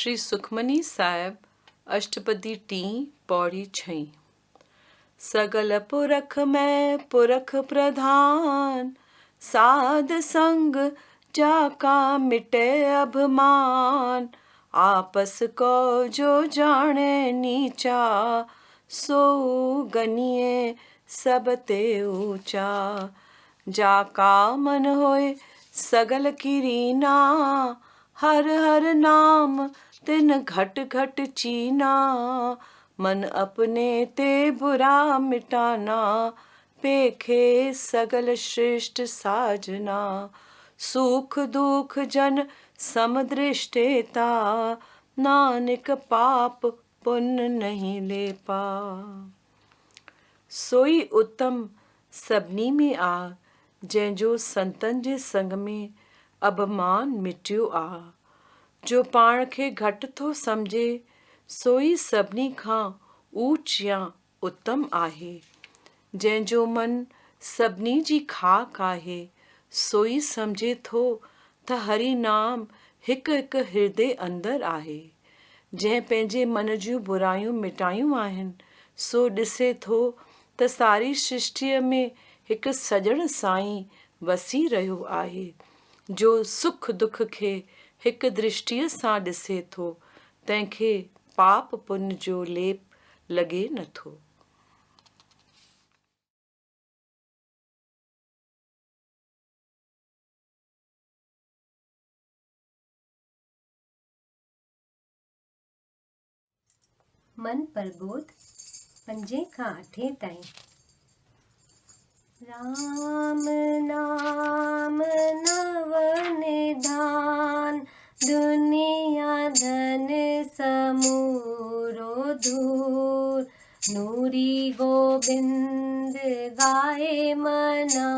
श्री सुखमनी साहिब अष्टपदी T Pauri छई। सगल पुरख में पुरख प्रधान, साध संग जाका मिटे अभिमान। आपस को जो जाने नीचा, सो गनिए सब ते ऊंचा। जाका मन होए सगल कीरीना, हर हर नाम तिन घट घट चीना। मन अपने ते बुरा मिटाना, पेखे सगल श्रेष्ठ साजना। सुख दुख जन समदृष्टेता, नानक पाप पुण्य नहीं ले पा। सोई उत्तम सभिनी में आ, जंहिंजो संतन जे संग में अभिमान मिटियो आ। जो पाण खे घटि थो सम्झे, सोई सभिनी खां ऊच या उत्तम आहे। जंहिंजो मन सभिनी जी खाक आहे, सोई सम्झे थो त हरि नाम हिकु हिकु हृदय अंदर आहे। जंहिं पंहिंजे मन जूं बुरायूं मिटायूं आहिनि, सो ॾिसे थो त सारी सृष्टिअ में हिकु सॼण साईं वसी रहियो आहे। जो सुख दुख खे हिकु दृष्टिअ सां ॾिसे थो, तंहिंखे पाप पुण्य जो लेप लॻे नथो। मन प्रबोध 5 खां 8 ताईं। राम नाम नव निधान, दुनिया धन समूरो धूर। नूरी गोबिंद गाए मना,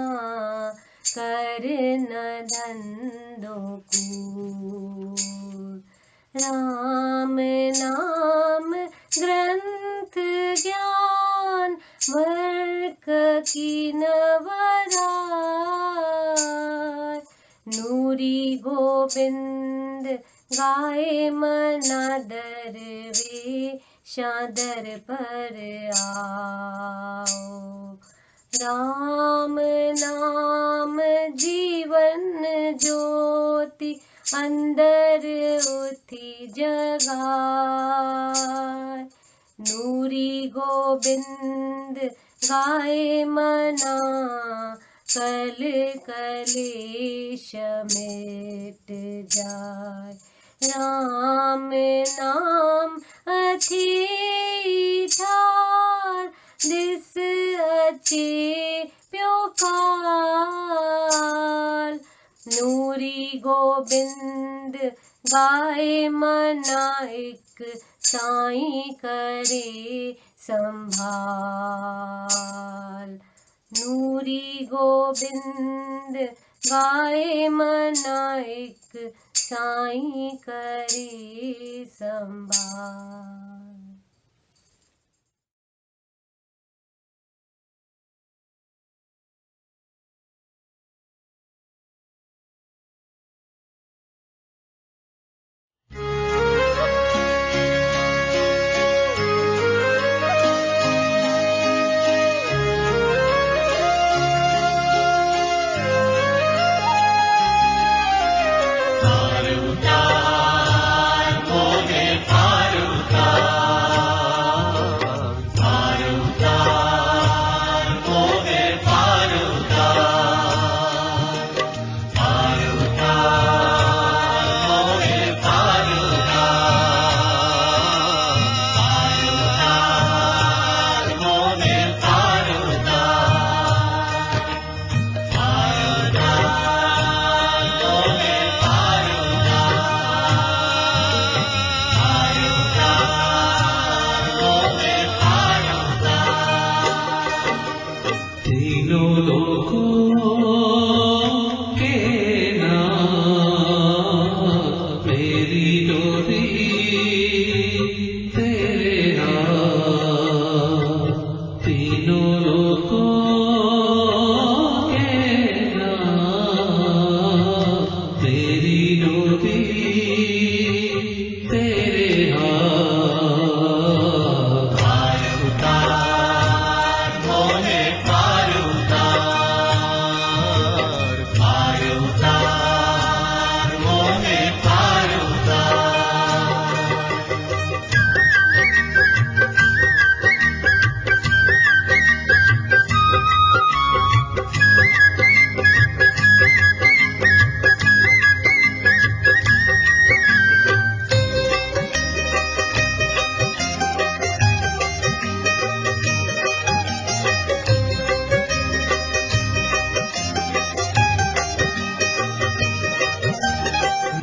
कर न धंधो कूर। राम नाम ग्रंथ ज्ञान, वर्क की नवराय। नूरी गोबिंद गाए मना, दरवे शादर पर आओ। राम नाम जीवन ज्योति, अंदर उठी जगाए। नूरी गोबिंद गाए मना, कल कलेश मिट जाए। राम नाम अथी ठार, दिस अच्छे प्योकार। नूरी गोबिंद गाए मना, एक साईं करे संभाल। नूरी गोबिंद गाए मना, एक साईं करे संभाल। पार उतार मोरे पार उतार।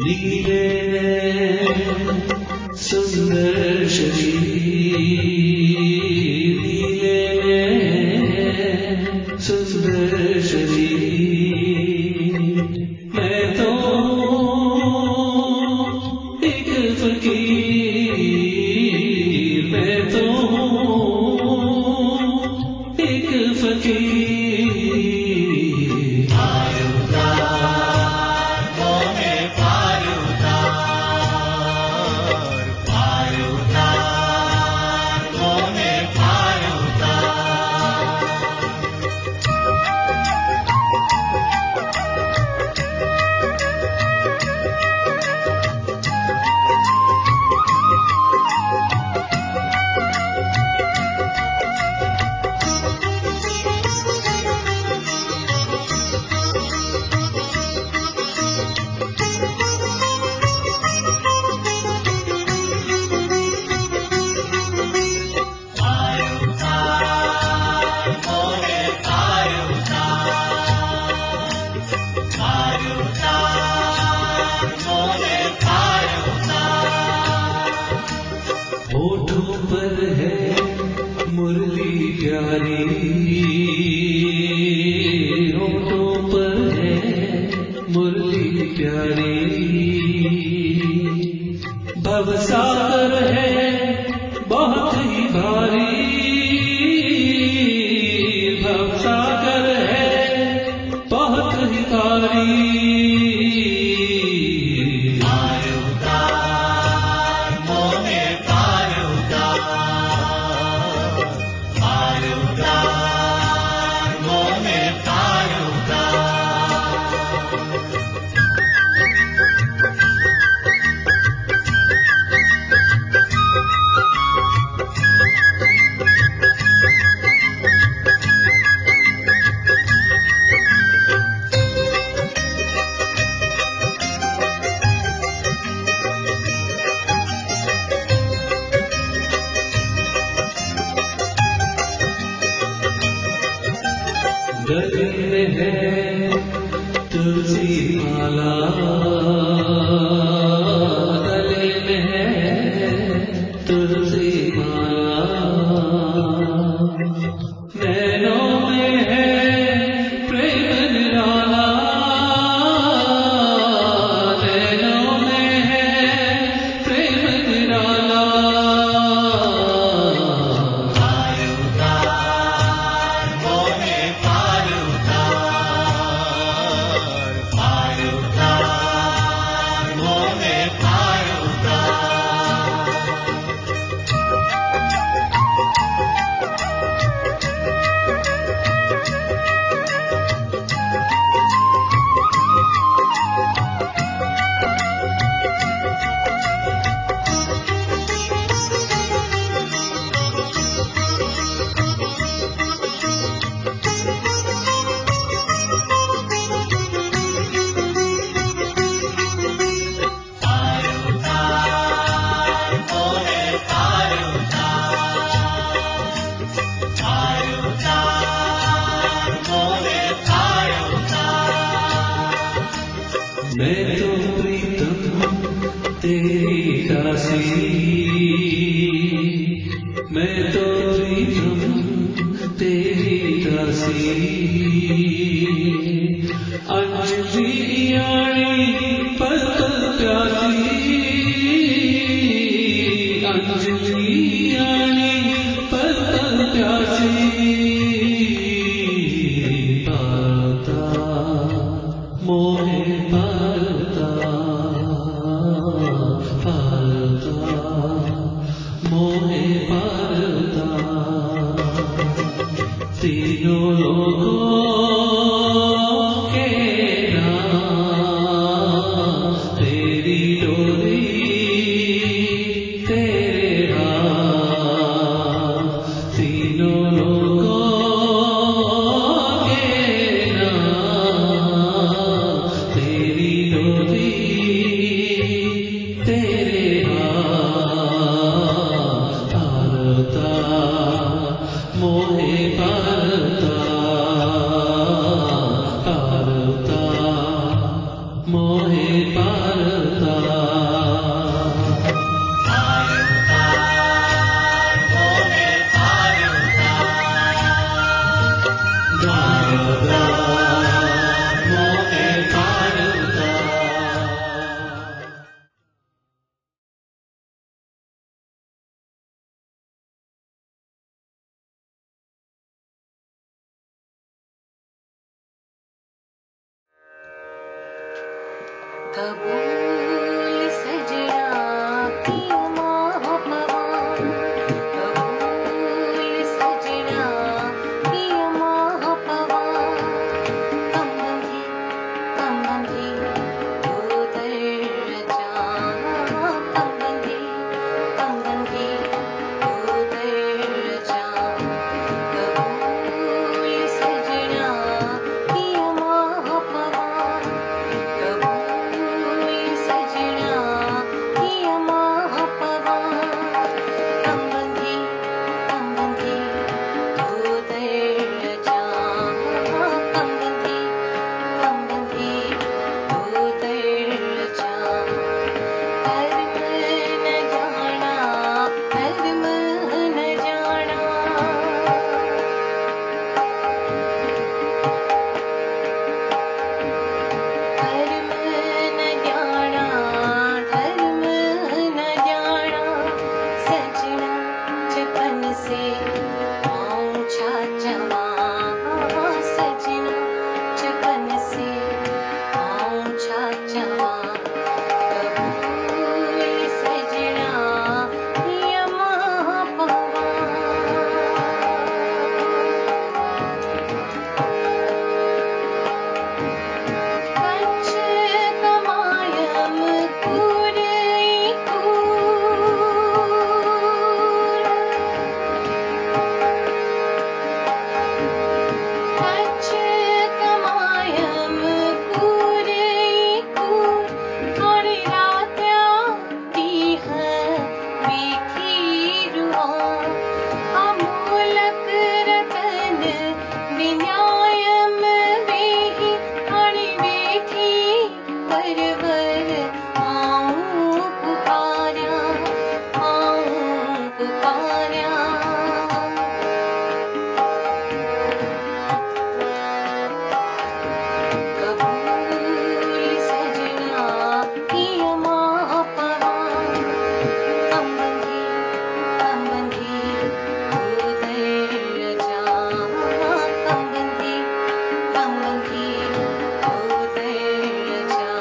नीले सुंदर शरीर, नीले सुंदर शरीर, मैं तो एक फकीर, मैं तो एक फकीर। होठों पर है मुरली प्यारी, होठों पर है मुरली प्यारी, भवसागर है बहुत ही भारी, भवसागर है बहुत ही भारी। गले में है तुलसी माला, गले में है तुलसी माला, नैनों में है प्रेम निराला, नैनों में है प्रेम निराला। मैं तो प्रीतम तेरी दासी, मैं तो प्रीतम तेरी दासी, अंजलि आणी पल पल प्यासी, अंजलि आणी पल पल प्यासी। पाता मोहे पालता, पालता मोहे पालता, तीनों लोगों के नाम तेरी डोरी, तेरे नाम, तीनों लोगों के नाम कबूल सजना किया महापवान, कबूल सजना किया महापवान। कम बंधी दो दर्जा, कम बंधी दो दर्जा। कबूल सजना किया महापवान, कबूल सजना किया महापवान। कम बंधी दो दर्जा, कम बंधी दो दर्जा। धर्म न जाना, धर्म न जाना, धर्म न जाना, धर्म न जाना। सजना जपन से पाँव छाछवा, सजना जपन से पाँव छाछवा। कबूल सजना किया महापवान। कच्छ कमायम पूरई कूर, कच्छ कमायम पूरई कूर। थोड़ी रात्या दीह वीखी रुआ, अमूलक रतन विन्यायम वेही। अणि वेठी परवर आऊं पुकार्या, आऊं पुकार्या। कबूल सजना किया महापवान, कम बंधी दो दर्जा, कम बंधी दो दर्जा।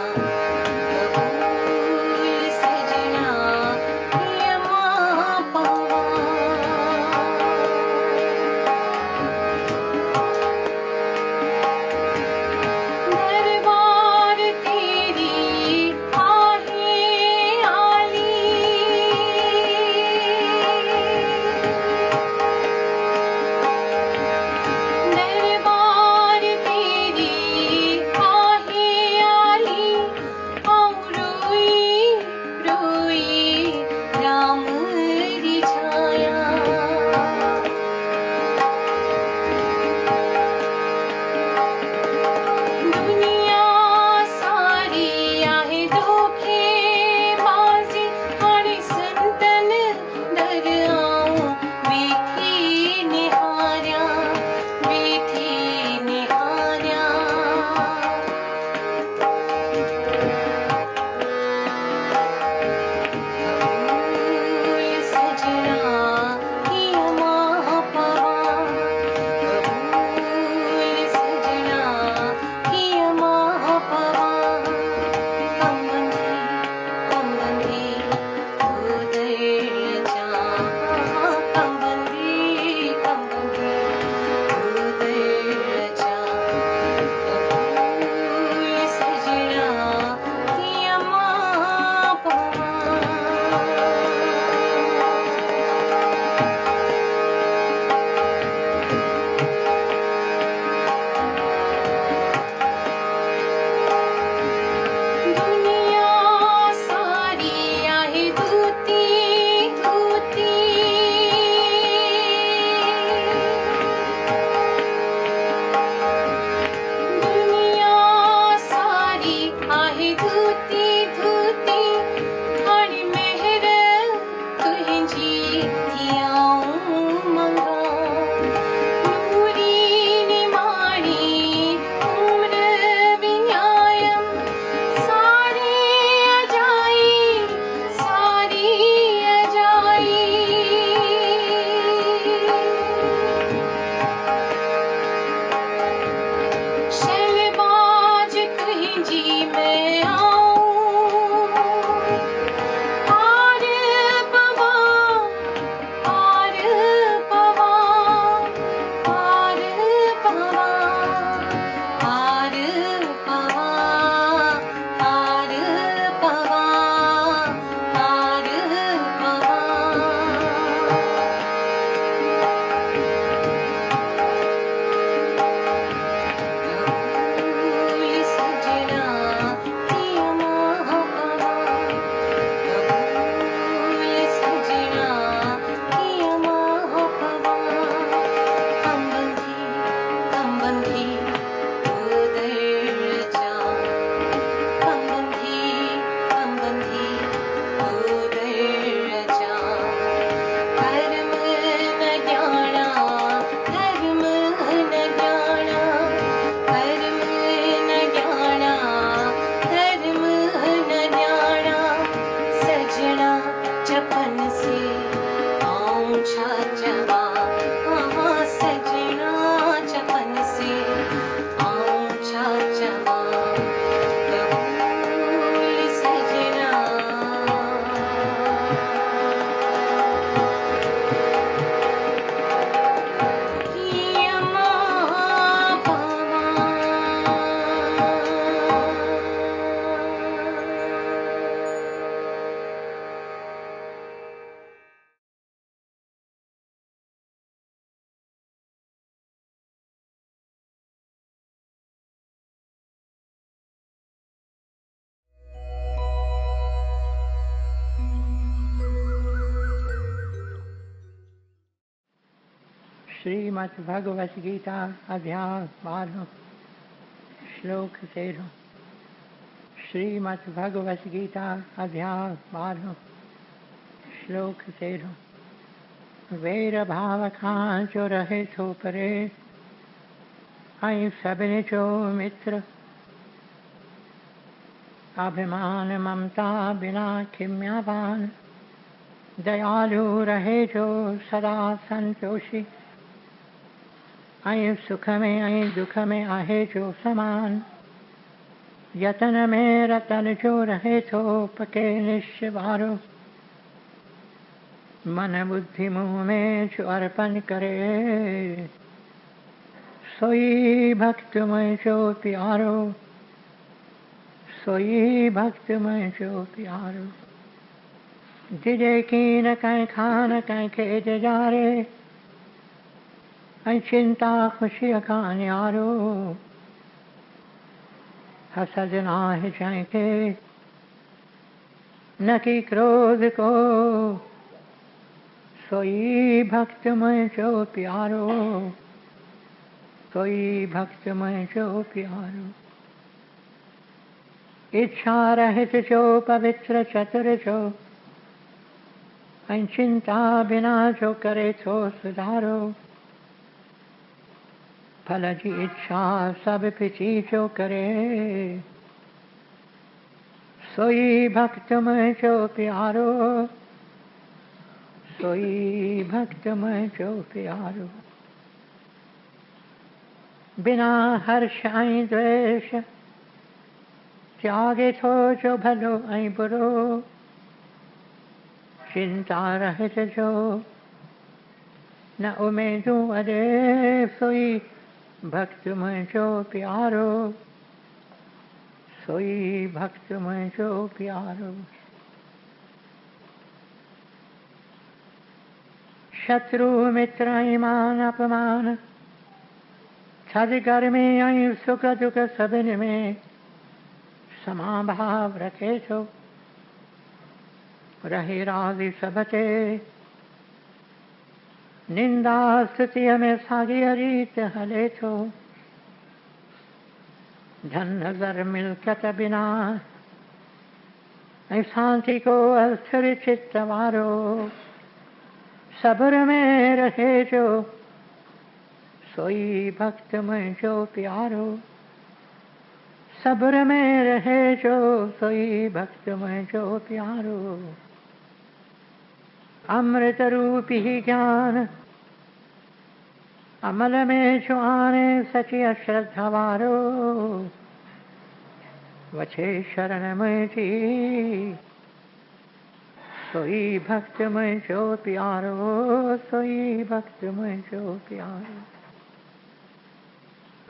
कबूल सजना किया महापवान। दरबार तेरी आहे आली, दरबार तेरी आहे आली। और रोई रोई राम रिझाया, दुनिया सारी आहे धोखेबाजी। अणि संतन दर आऊं वेठी निहार्या, वेठी निहार्या। कबूल सजना किया महापवान, कबूल सजना किया महापवान। कम बंधी दो दर्जा, कम बंधी दो दर्जा। कबूल सजना किया महापवान। दुनिया सारी आहे धूती धूती, दुनिया सारी आहे धूती धूती। अणि मेहर तुंहिंजी थियाऊं मंगा, नूरी निमाणी उम्र वियायम। सारी अजाई, सारी अजाई। शैलबाज तुंहिंजी मैं आऊं श्रीमद् भगवत गीता अध्याय 12 श्लोक 13। श्रीमद् भगवत गीता अध्याय 12 श्लोक 13। वेर भाव खां जो रहे सो परे, आई सबने जो मित्र, अभिमान ममता बिना खिम्यावान, दयालु रहे जो सदा संतोषी, आई सुख में आई दुख में आहे जो समान, यतन में रतन जो रहे तो पके निश्चवारो, मन बुद्धि मुँह में जो अर्पण करे, सोई भक्त में जो प्यारो, सोई भक्त में जो प्यारो। जिजे की न कहीं खान कहीं खेत जा रे, चिंता खुशी का न्यारो, हसद नाहि जाके न कि क्रोध को, सोई भक्त में जो प्यारो, सोई भक्त में जो प्यारो। इच्छा रहित जो पवित्र चतुर जो, चिंता बिना जो करे तो सुधारो, फल की इच्छा सब पिछी जो करे, सोई भक्त में जो प्यारो, सोई भक्त में जो प्यारो। बिना हर्ष आई द्वेष, त्यागे तो जो भलो आई बुरो, चिंता रहित जो न उमेदू अरे, सोई भक्त में जो प्यारो, सोई भक्त में जो प्यारो। शत्रु मित्र ईमान अपमान, छद गर्मी आई सुख दुख सबिन में, समाभाव रखे तो रहे राजी सबते, निंदा स्तुति में सागी रीत हले तो, धन नजर मिलकत बिना, शांति को अस्थिर चित्त वारो, सब्र में रहे जो, सोई भक्त में जो प्यारो, सब्र में रहे जो, सोई भक्त में जो प्यारो। अमृत रूपी ज्ञान अमल में जो आने, सची अश्रद्धा वारो, वछे शरण में जी, सोई भक्त में जो प्यारो, सोई भक्त में जो प्यारो।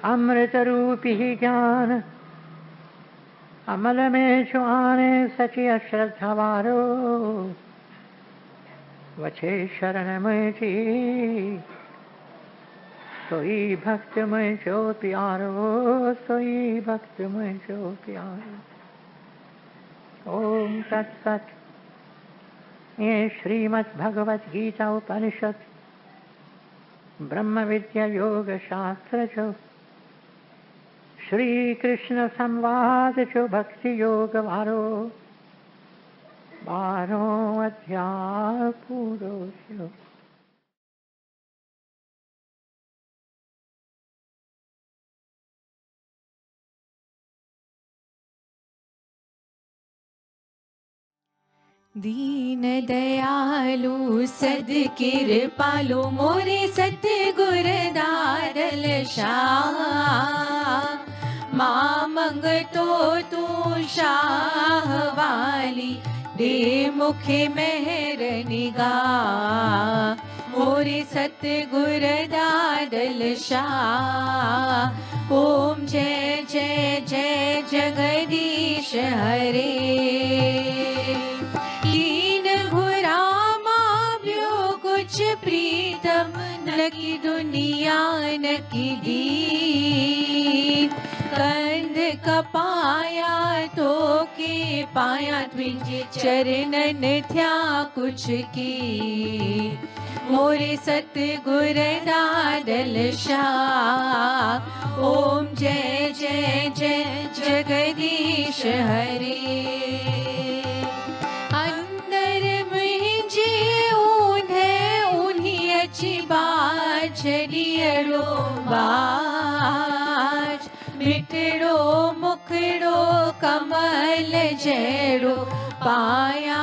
अमृत रूपी ज्ञान अमल में जो आने, सची अश्रद्धा वारो, वछे शरण में जी, सोई भक्त में जो प्यारो, सोई भक्त में जो प्यारो। ओम तत्सत। ये श्रीमद् भगवत गीता उपनिषद ब्रह्म विद्या योग शास्त्र जो, श्री कृष्ण संवाद जो भक्ति योग वारो, 12 अध्याय पूरो जो। दीन दयालु सद कृपालु मोरे सतगुर दादल शाह, मां मंगतो तू शाह वाली, दे मुखे मेहर निगाह, मोरे सतगुर दादल शाह। ओम जय जय जय जगदीश हरे, कुछ प्रीतम न की दुनिया न की दीन, कंध कपाया तो के पाया तुझे चरणन थया कुछ की मोरे सतगुर दादल शाह ओम जय जय जय जगदीश हरे अंदर मुझे ऊंधे उन्हीं अच्छी बात छड़ियड़ो बाज मिटड़ो मुखड़ो कमल जड़ो पाया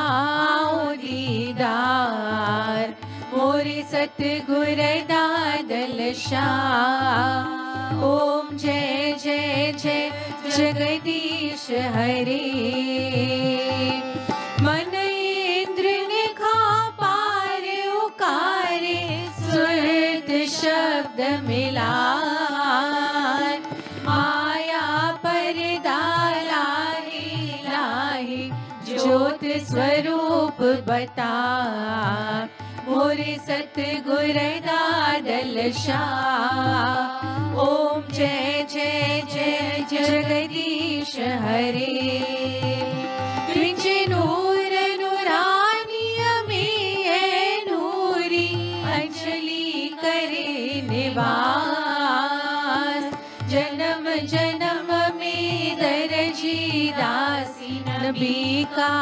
दीदार मोरे सतगुर दादल शाह ओम जय जय जय जगदीश हरे मन इंद्र ने खा पारे उकारे सुरत शब्द मिला माया पर्दा लाही लाही ज्योत स्वरूप बता मोरे सतगुर दादल शाह ओम जय जय जय जगदीश हरे तुझे नूर नूरानी में नूरी अंजलि करे निवास जन्म जन्म में दरजी दासी नबी का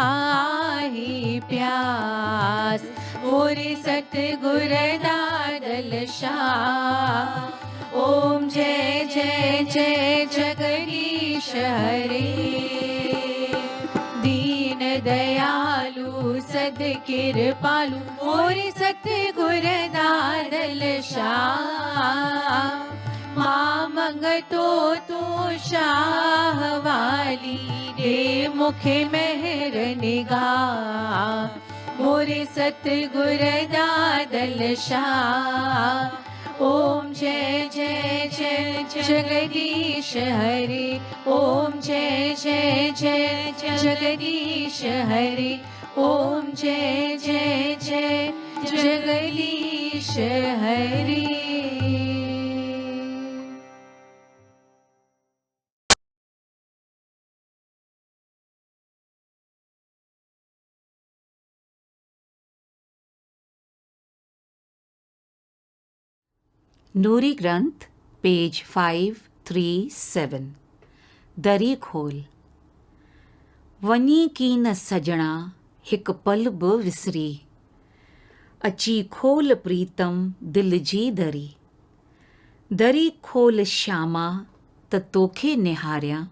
ही प्यास मोरे सतगुर दादल शाह ओम जय जय जय जगदीश हरे दीन दयालु सद कृपालु मोरे सतगुर दादल शाह मां मंगतो तू शाह वाली दे मुखे मेहर निगाह मोरे सतगुर दादल शाह ओम जय जय जय जगदीश हरे ओम जय जय जय जगदीश हरे ओम जय जय जय जगदीश हरे नूरी ग्रंथ पेज 537 दरी खोल वञी की न सजणा हिकु पल बि विसरी अची खोल प्रीतम दिल जी दरी खोल श्यामा त तोखे निहारियां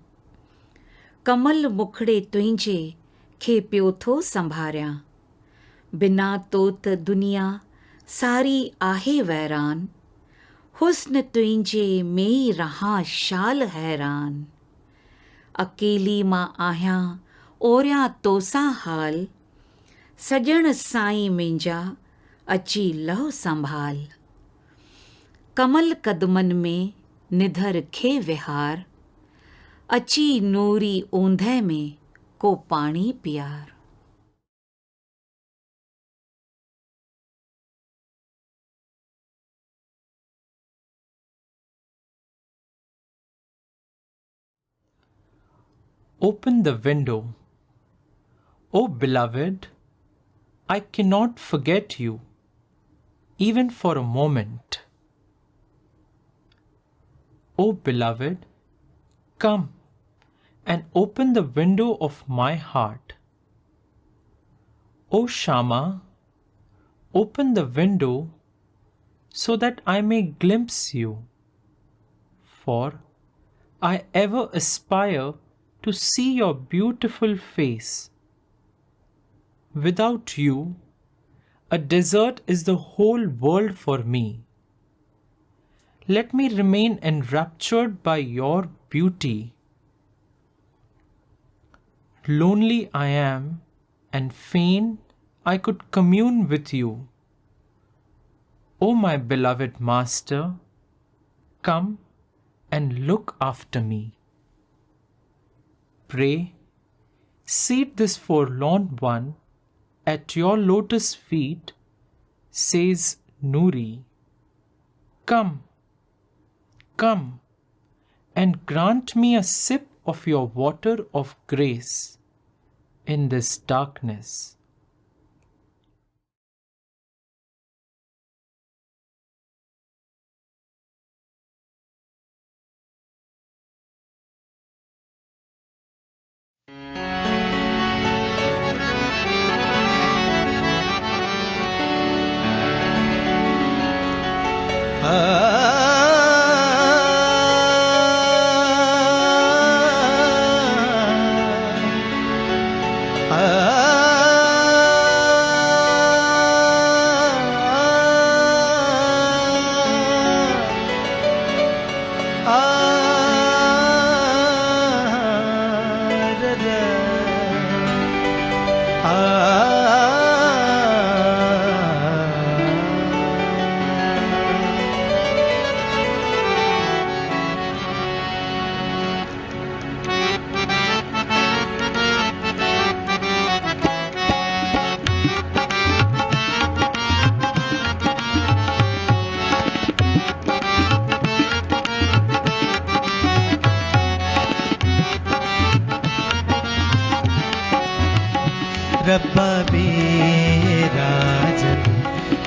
कमल मुखड़े तुंहिंजे खे पियो थो संभारियां बिना तो त दुनिया सारी आहे वैरान हुस्न तुंहिंजे में रहा शाल हैरान अकेली मां आहियां ओरियां तोसां हाल सजण साईं मुंहिंजा अची लहो संभाल कमल कदमनि में निधर खे विहार अची नूरी ऊंधे में को पाणी पियार Open the window. O beloved, I cannot forget you, even for a moment. O beloved, come and open the window of my heart. O Shama, open the window so that I may glimpse you, for I ever aspire to see your beautiful face. Without you, a desert is the whole world for me. Let me remain enraptured by your beauty. Lonely I am, and fain I could commune with you. O my beloved Master, come and look after me. Pray, seat this forlorn one at your lotus feet, says Nuri. Come, come, and grant me a sip of your water of grace. in this darkness. रब्बा बेराजन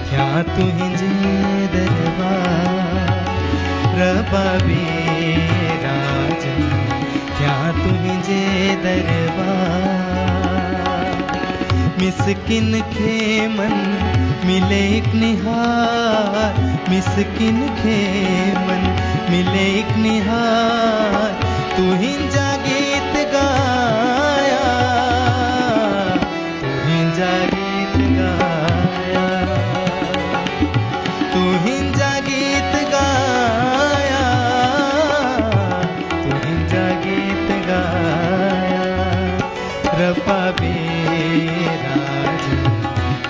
क्या तुझे दरबार, रब्बा बेराजन क्या तुझे दरबार। मिस्किन खे मन मिले एक निहार, मिस्किन खे मन मिले एक निहार। तू हिंजा गीत गाया, तू हिंजा गीत गाया, तू हिंजा गीत गाया, तू हिंजा गीत गाया। रब्बा बेराजन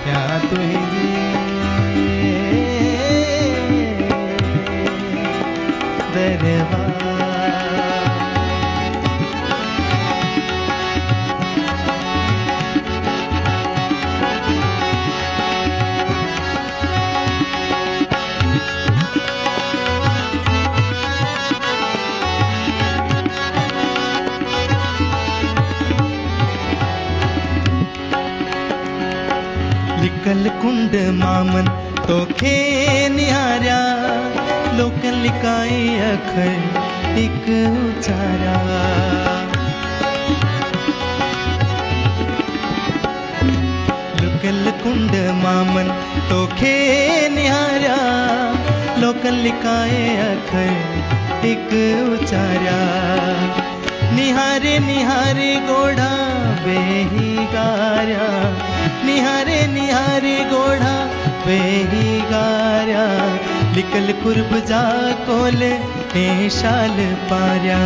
क्या तुझे दरबार। लिकल कुंड मामन तो खे निहारा, लोकन लिकाई अखर एक उचारा। लिकल कुंड मामन तो खे निहारा, लोकन लिकाए अखर एक उचारा। निहारे निहारे गोढ़ा बेही गारा, निहारे निहारे गोढ़ा बेही गारा। लिकल कुर्ब जा कोल ए शाल पारा,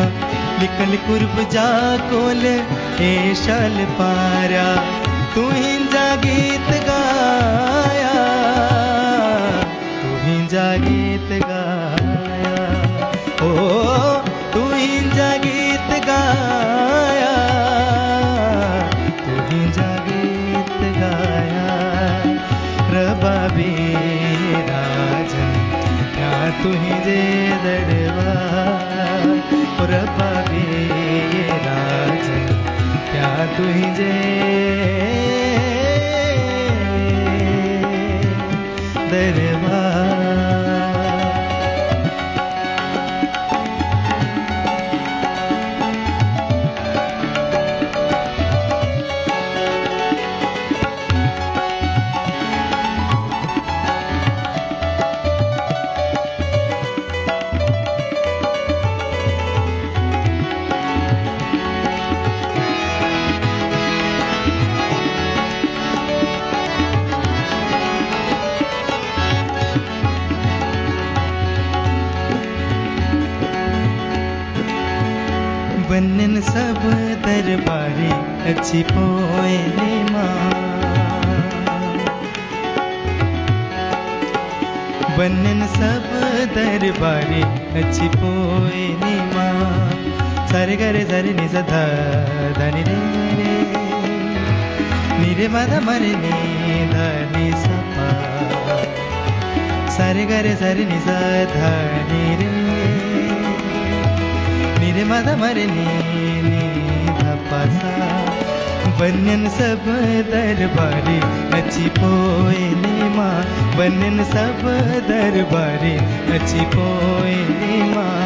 लिकल कुर्ब जा कोल ए शाल पारा। तू हिंजा गीत गाया, तू हिंजा गीत गाया, ओ तू हिंजा गीत गाया, तू हिंजा गीत गाया। रब्बा बेराजन क्या तुझे दरबार, रब्बा बेराजन क्या तुझे दरबार। बनन सब दरबारी अच्छी पोए माँ, बनन सब दरबारी अच्छी पोए माँ। सारे गरे सारे नि सदा धनि रे रे, निरे मद मरे नि धनि सपा। सारे गरे सारे नि सदा नि रे, निरे मद मरे नि ध पा सा। बन्यन सब दरबारी अच्छी पोएने माँ बन्यन सब दरबारी अच्छी पोएने माँ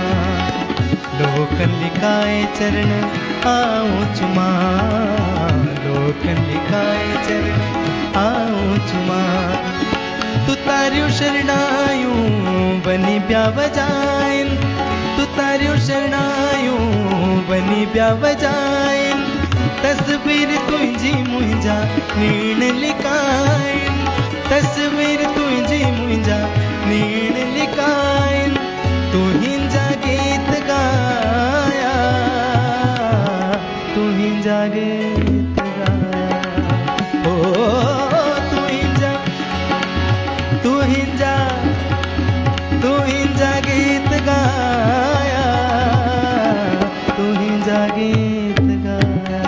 लोकन लिखाए चरण आऊं चुमा लोकन लिखाए चरण आऊं चुमा तू तारियो शरणायूं बनी ब्या बजाइन तू तारियो शरणायूं बनी ब्या बजाइन तस्वीर तुझी मुंहिंजा नीण लिकाइन तस्वीर तुझी मुंहिंजा नीण लिकाइन तुहिंजा गीत गाया तुहिंजा गीत गाया ओ तुहिंजा तुहिंजा तुहिंजा गीत गाया तुहिंजा गीत गाया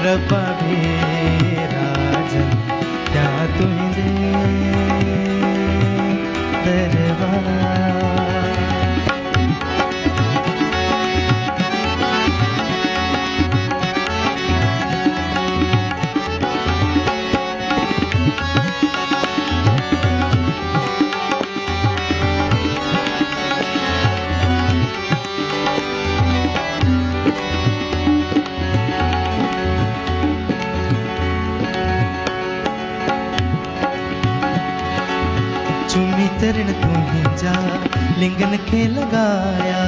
रब्बा भी राजन क्या तुहिंजे दरबार चुमी चरण तुहिंजा लिंगन खे लगाया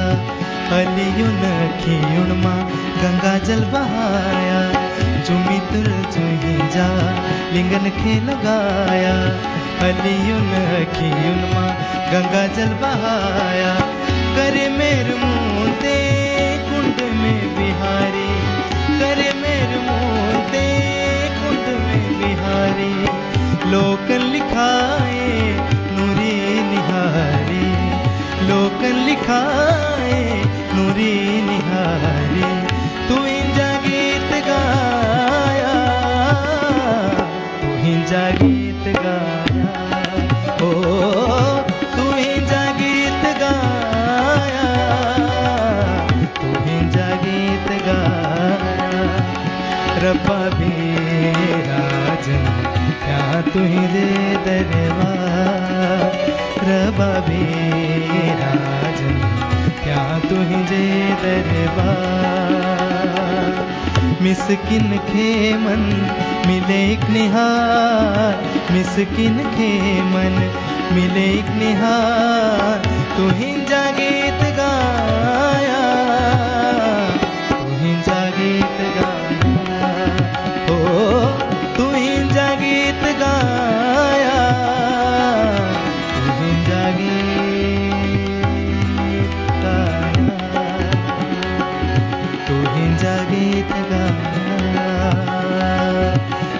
अलियुन खियुन मां गंगा जल बहाया चुमी तुर तुहिंजा लिंगन खे लगाया अलियुन खियुन मां गंगा जल बहाया करे मेर मूंते कुंड में बिहारी करे मेर मूंते कुंड में बिहारी लोकन लिखाए नूरी निहारी लोकन लिखाए नूरी निहारी तू इंजा गीत गाया तू इंजा गीत गाया ओ तू इंजा गीत गाया तू इंजा गीत गाया रब्बा भी राजन क्या तुझे दरबार रब्बा भी राजन क्या तुझे दरबार मिस्किन खे मन मिले एक निहार मिस्किन खे मन मिले एक निहार तुहिंजा गीत गाया तुहिंजा गीत गाया ओ तुहिंजा गीत गाया तुहिंजा गीत गाया तुहिंजा गीत गाया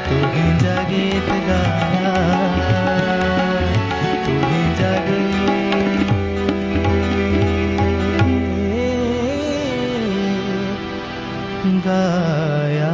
तुहिंजा गीत गाया तुहिंजा गीत गाया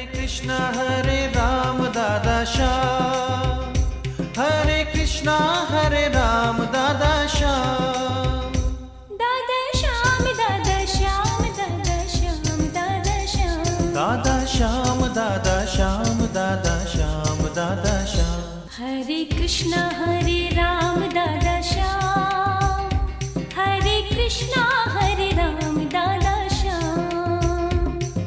कृष्णा हरे राम दादा श्याम, हरे कृष्णा हरे राम दादा श्याम, दादा श्याम दादा श्याम दादा श्याम दादा श्याम, दादा श्याम दादा श्याम दादा श्याम दादा श्याम, हरे कृष्णा हरे राम दादा श्याम, हरे कृष्णा हरे राम दादा श्याम,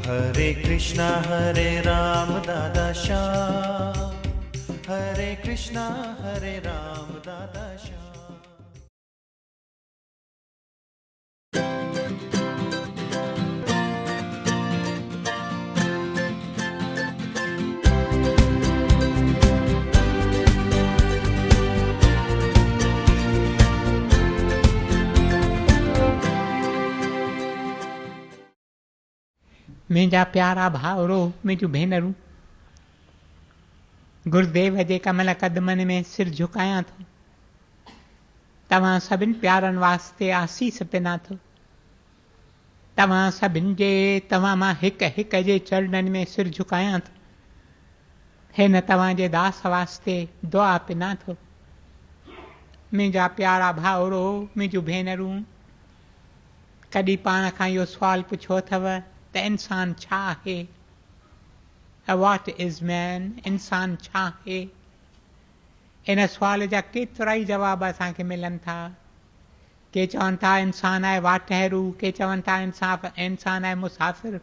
हरे कृष्णा हरे राम दादा श्याम, हरे कृष्णा हरे राम दादा श्याम। मुंहिंजा प्यारा भाउरो, मुंहिंजूं भेनरूं, गुरुदेव जे कमल कदमनि में सिर झुकायां थो। तव्हां सभिनि प्यारनि वास्ते आसीस पिना थो। तव्हां सभिनि जे तव्हां मां हिक हिक जे चरणनि में सिर झुकायां थो। हिन तव्हां जे दास वास्ते दुआ पिना थो। मुंहिंजा प्यारा भाउरो, मुंहिंजूं भेनरूं, कॾहिं पाण खां इहो सुवालु पुछियो अथव त इंसान छा आहे? What is man? इंसान छा आहे? इन सुवाल जा केतिरा ई जवाब असांखे मिलनि था। के चवनि था इंसान आहे वाटहरू, के चवनि था इंसान आहे मुसाफ़िर,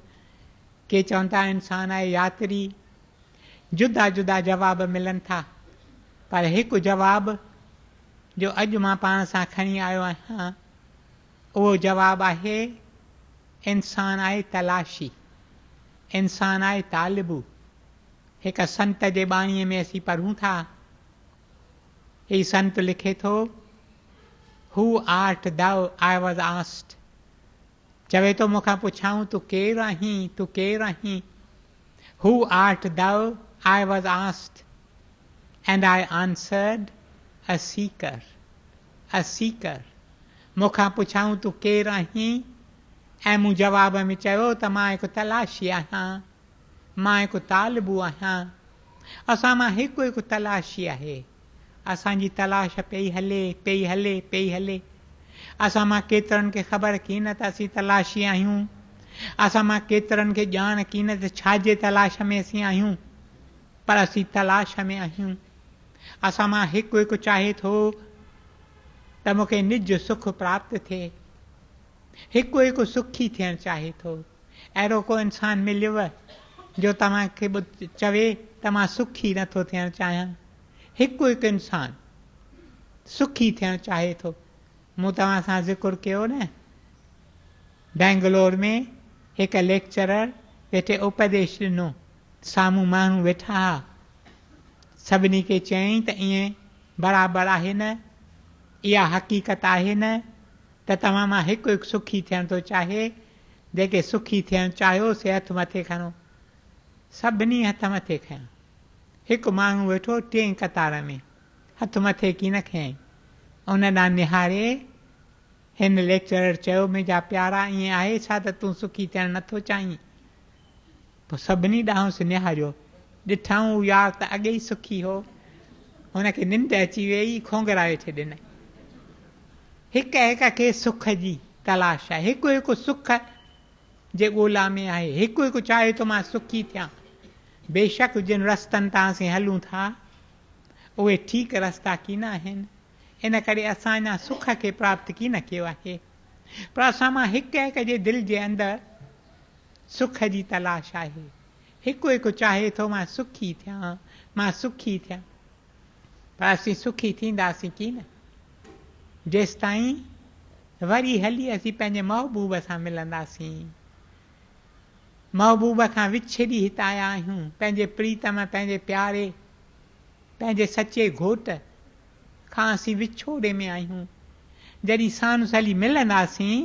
के चवनि था इंसान आहे यात्री। जुदा जुदा जवाब मिलनि था, पर हिकु जवाब जो अॼु मां पाण सां खणी आयो आहियां, उहो जवाबु आहे इंसान आहे तलाशी, इंसान आहे तालिबु। हिक संत जे बाणीअ में असीं पढ़ूं था, ही संत लिखे थो, हू art thou I was asked, चवे थो मूंखां पुछाऊं तूं केरु आहीं, तूं केरु आहीं? Who art thou I was asked and I answered a seeker, a seeker. मूंखां पुछाऊं तूं केरु आहीं, ऐं मूं जवाब में चयो त मां हिकु तलाशी आहियां, मां हिकु तालिबु आहियां। असां मां हिकु हिकु तलाशी आहे। असांजी तलाश पई हले, पई हले, पई हले। असां मां केतिरनि खे ख़बर कीन त असीं तलाशी आहियूं। असां मां केतिरनि खे ॼाण कीन त छाजे तलाश में असीं आहियूं, पर असीं तलाश में आहियूं। असां मां हिकु हिकु चाहे थो त मूंखे निज सुख प्राप्त थिए। हिकु हिकु सुखी थियणु चाहे थो। अहिड़ो को इंसान मिलियव जो तव्हांखे चवे त मां सुखी नथो थियणु चाहियां? हिकु हिकु इंसान सुखी थियणु चाहे थो। मूं तव्हां सां ज़िक्र कयो न, बेंगलोर में हिकु लेक्चरर वेठे उपदेश ॾिनो, साम्हूं माण्हू वेठा हुआ। सभिनी खे चयईं त ईअं बराबरि आहे न, इहा हक़ीक़त आहे न त तव्हां मां हिकु हिकु सुखी थियणु थो चाहे? जेके सुखी थियणु चाहियो से हथ मथे खणो। सभिनी हथ मथे खयां। हिकु माण्हू वेठो टे कतार में, हथ मथे की न खयईं। उन ॾांहुं निहारे हिन लेक्चरर चयो, मुंहिंजा प्यारा ईअं आहे छा त तूं सुखी थियणु नथो चाहीं? पोइ सभिनी ॾांहुं निहारियो, ॾिठऊं यार त अॻे ई सुखी हो। हुनखे निंड अची वई, खोंगरा वेठे ॾिनई। हिक हिक खे सुख जी तलाश आहे, हिकु हिकु सुख जे ॻोल्हा में आहे। हिकु हिकु चाहे थो मां सुखी थियां। बेशक जिन रस्तनि तां असीं हलूं था उहे ठीकु रस्ता कीन आहिनि, इन करे असां अञा सुख खे प्राप्त कीन कयो आहे। पर असां मां हिक हिक जे दिलि जे अंदरि सुख जी तलाश आहे। हिकु हिकु चाहे थो मां सुखी थियां, मां सुखी थियां। पर असीं सुखी थींदासीं कीन जेसि ताईं वरी हली असीं पंहिंजे महबूब सां मिलंदासीं। महबूब खां विछड़ी हितां आया आहियूं, पंहिंजे प्रीतम, पंहिंजे प्यारे, पंहिंजे सचे घोट खां असीं विछोड़े में आहियूं। जॾहिं साणु सली मिलंदासीं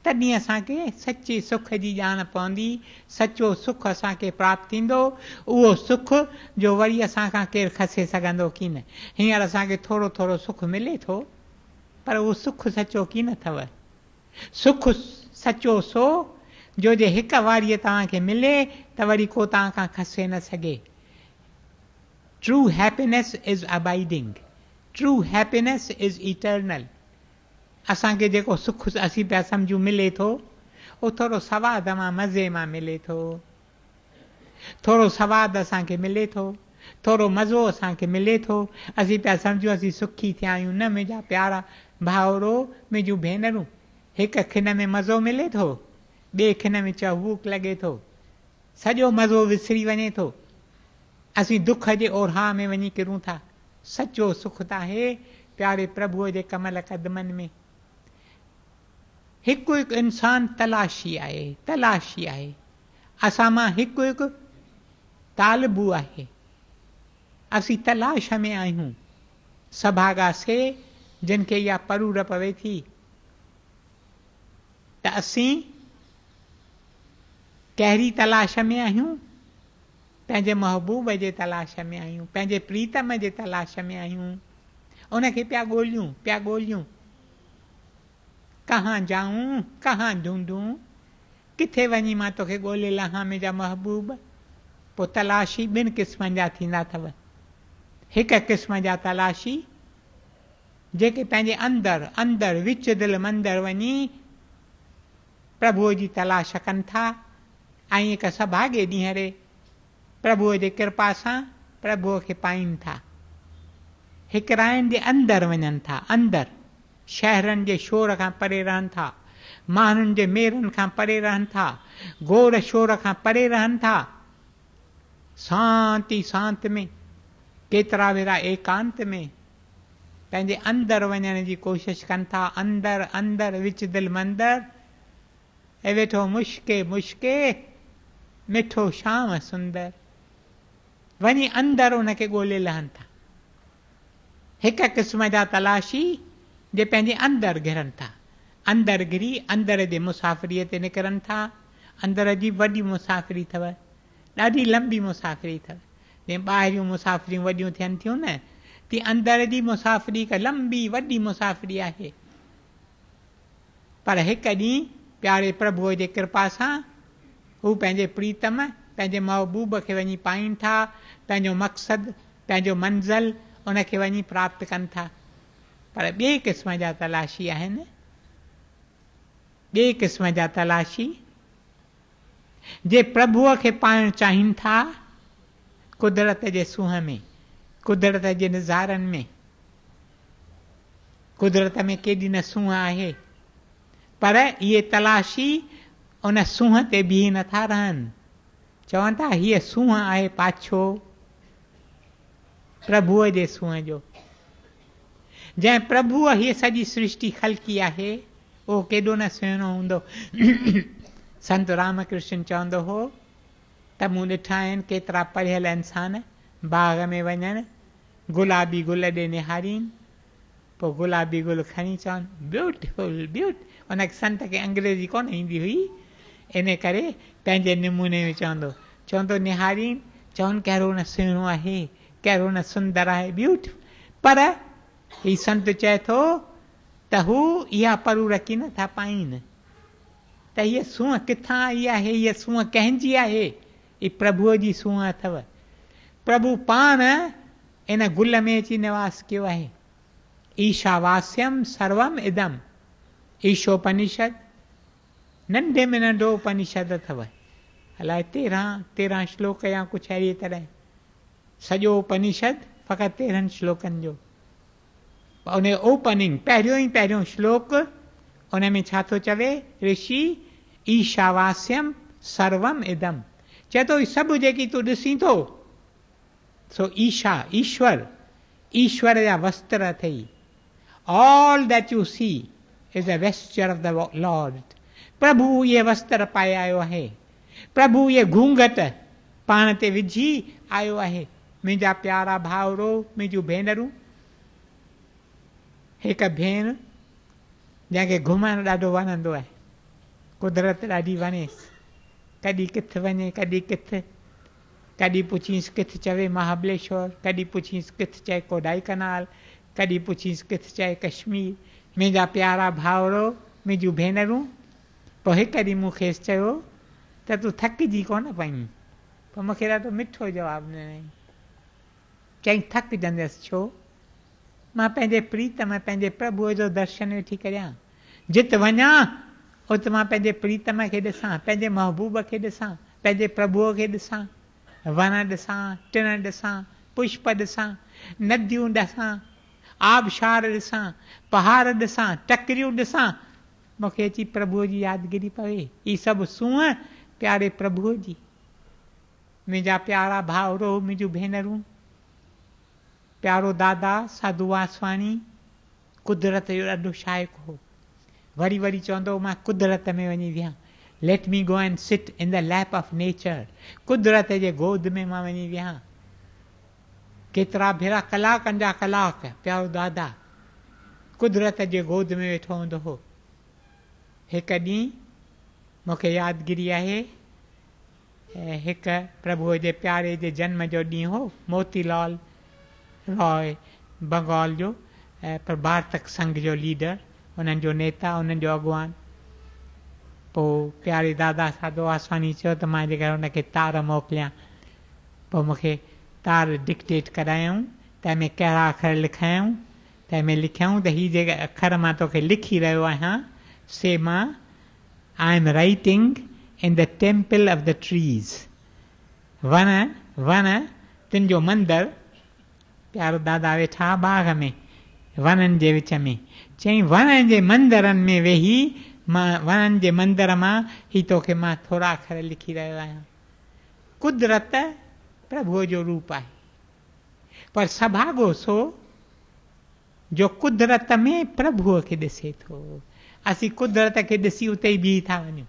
तॾहिं असांखे सचे सुख जी ॼाण पवंदी, सचो सुख असांखे प्राप्त थींदो। उहो सुख जो वरी असांखां केरु खसे सघंदो कीन। हींअर असांखे थोरो थोरो सुख मिले थो, पर उहो सुख सचो कीन अथव। सुख सचो सो जो जे हिक वारीअ तव्हांखे मिले त वरी को तव्हां खां खसे न सघे। True happiness is abiding, true happiness is eternal. असांखे जेको सुख असीं पिया सम्झूं मिले थो, उहो थोरो सवादु मां मज़े मां मिले थो, थोरो सवादु असांखे मिले थो, थोरो मज़ो असांखे मिले थो, असीं पिया सम्झूं असीं सुखी थिया आहियूं। न मुंहिंजा प्यारा भाउरो, मुंहिंजूं भेनरूं, हिक खिन में मज़ो मिले थो, ॿिए खिन में चहूक लॻे थो, सॼो मज़ो विसरी वञे थो, असीं दुख जे ओढ़ा में वञी किरूं था। सचो सुख त आहे प्यारे प्रभुअ जे कमल क़दमनि में। हिकु हिकु इंसानु तलाशी आहे, तलाशी आहे। असां मां हिकु हिकु तालिबु आहे, असीं तलाश में आहियूं। सभागा से जिन खे इहा परूर पवे थी त असीं कहिड़ी तलाश में आहियूं? पंहिंजे महबूब जे तलाश में आहियूं, पंहिंजे प्रीतम जे तलाश में आहियूं। उनखे पिया ॻोल्हियूं। कहाँ जाऊं, कहाँ ढूंढूं, किथे वञी मां तोखे ॻोल्हे लहां मुंहिंजा महबूब। पोइ तलाशी ॿिनि क़िस्मनि जा थींदा अथव। हिक क़िस्म जा तलाशी जेके पंहिंजे अंदरि विच दिलि मंदरु वञी प्रभुअ जी तलाश कनि था ऐं हिक सभागे ॾींहं प्रभुअ जे कृपा सां प्रभुअ खे पाइनि था। हिकराइनि जे अंदरि वञनि था, अंदरि शहरनि जे शोर खां परे रहनि था, माण्हुनि जे मेरनि खां परे रहनि था, गोड़ शोर खां परे रहनि था। शांति में केतिरा भेरा एकांत में पंहिंजे अंदरि वञण जी कोशिशि कनि था। अंदरि विच दिलि मंदरु ऐं वेठो मुश्के मिठो शाम सुंदर, वञी अंदरि उनखे ॻोल्हे लहनि था। हिक क़िस्म जा तलाशी जे पंहिंजे अंदरि घिरनि था, अंदरि घिरी अंदरि जे मुसाफ़िरीअ ते निकिरनि था। अंदरि जी वॾी मुसाफ़िरी अथव, ॾाढी लंबी मुसाफ़िरी अथव। जीअं ॿाहिरियूं मुसाफ़िरियूं वॾियूं थियनि थियूं न, तीअं अंदरि जी मुसाफ़िरी हिकु लंबी वॾी मुसाफ़िरी आहे। पर हिकु ॾींहुं प्यारे प्रभुअ जे कृपा सां हू पंहिंजे प्रीतम, पंहिंजे महबूब खे वञी पाइनि था, पंहिंजो मक़सदु, पंहिंजो मंज़िल उनखे वञी प्राप्त कनि था। पर ॿिए क़िस्म जा तलाशी आहिनि, ॿिए क़िस्म जा तलाशी जे प्रभुअ खे पाइणु चाहिनि था कुदरत जे सूंहं में, कुदरत जे नज़ारनि में। कुदरत में केॾी न सूंहं आहे, पर इहे तलाशी उन सूंहं ते बीह नथा रहनि। चवनि था हीअ सूंहं आहे पाछो प्रभुअ जे सूंहं जो। जंहिं प्रभुअ हीअ सॼी सृष्टि ख़लकी आहे उहो केॾो न सुहिणो हूंदो। संत रामकृष्ण चवंदो हो त मूं ॾिठा आहिनि केतिरा पढ़ियल इंसान बाग़ में वञनि, गुलाबी गुल ॾे निहारीनि, पोइ गुलाबी गुल खणी चवनि ब्यूटिफुल ब्यूटिफुल। उनखे संत खे अंग्रेजी कोन ईंदी हुई, इन करे पंहिंजे नमूने में चवंदो निहारीनि, चवनि कहिड़ो न सुहिणो आहे, कहिड़ो न सुंदर आहे, ब्यूटिफुल। पर ही संत चए थो त हू इहा परूरकी नथा पाइनि त हीअ सूंहं किथां आई आहे, हीअ सूंहं कंहिंजी आहे? ही प्रभुअ जी सूंहं अथव। प्रभु पाण इन गुल में अची निवास कयो आहे। ईशावास्यम सर्वम इदम, ईशोपनिषद नंढे में नंढो उपनिषद अथव। अलाए 13 श्लोक या कुझु अहिड़ी तरह, सॼो उपनिषद फ़क़ति 13 श्लोकनि जो। उन ओपनिंग पहिरियों श्लोक उन में छा थो चवे? ऋषि ईशावास्यम सर्वम इदम, चए थो सभु जेकी तूं ॾिसीं थो सो ईशा, ईश्वर जा वस्त्र अथई। All that you see is the vesture of the Lord. प्रभु ये वस्त्र पाए आयो आहे, प्रभु ये घूंघट पाण ते विझी आयो आहे। मुंहिंजा प्यारा भाउरो, मुंहिंजूं भेनरूं, हिकु भेण जंहिंखे घुमणु ॾाढो वणंदो आहे, कुदरत ॾाढी वणेसि, कॾहिं किथे वञे कॾहिं किथे, कॾहिं पुछीसि किथे चवे महाबलेश्वर, कॾहिं पुछीसि किथे चए कोडाई कनाल, कॾहिं पुछीसि किथे चए कश्मीर। मुंहिंजा प्यारा भाउरो, मुंहिंजूं भेनरूं, पोइ हिकु ॾींहुं मूं खेसि चयो त तूं थकिजी कोन पई? पोइ मूंखे ॾाढो मिठो जवाबु ॾिनई। चईं थकिजंदसि छो? मां पंहिंजे प्रीतम पंहिंजे प्रभुअ जो दर्शन वेठी करियां। जिते वञा उते मां पंहिंजे प्रीतम खे ॾिसां, पंहिंजे महबूब खे ॾिसां, पंहिंजे प्रभुअ खे ॾिसां, वण ॾिसां, टिण ॾिसां, पुष्प ॾिसां, नदियूं ॾिसां, आबशार ॾिसां, पहाड़ ॾिसां, टकरियूं ॾिसां, मूंखे अची प्रभुअ जी यादगिरी पवे। ही सभु सूंहं प्यारे प्रभुअ जी। मुंहिंजा प्यारा भाउरो, मुंहिंजूं भेनरूं, प्यारो दादा साधू वासवाणी कुदरत जो ॾाढो शाइक़ु हो। वरी वरी चवंदो मां कुदरत में वञी वियां। Let me go and sit in the lap of nature. कुदरत जे गोद में मां वञी वियां। केतिरा भेरा कलाकनि जा कलाक प्यारो दादा कुदरत जे गोद में वेठो हूंदो हो। हिकु ॾींहुं मूंखे यादगिरी आहे, हिकु प्रभुअ जे प्यारे जे जन्म जो ॾींहुं हो। मोतीलाल रॉय बंगाल जो प्रभातक संघ जो लीडर, उन्हनि जो नेता, उन्हनि जो अॻुवान। पोइ प्यारे दादा साधू वासवाणी चयो त मां जेकर हुनखे तार मोकिलियां। पोइ मूंखे तार डिक्टेट करायऊं, तंहिंमें कहिड़ा अखर लिखायऊं। तंहिंमें लिखियऊं त हीअ जेके अखर मां तोखे लिखी रहियो आहियां से मां I am writing in the temple of the trees. वण तुंहिंजो मंदरु। प्यारो दादा वेठा बाग़ में वणनि जे विच में। चई वणनि जे मंदरनि में वेही मां वणनि जे मंदर मां ही तोखे मां थोरा अखर लिखी रहियो आहियां। कुदरत प्रभुअ जो रूप आहे, पर सभाॻो सो जो कुदरत में प्रभुअ खे ॾिसे थो। असीं कुदरत खे ॾिसी उते ई बीह था वञूं।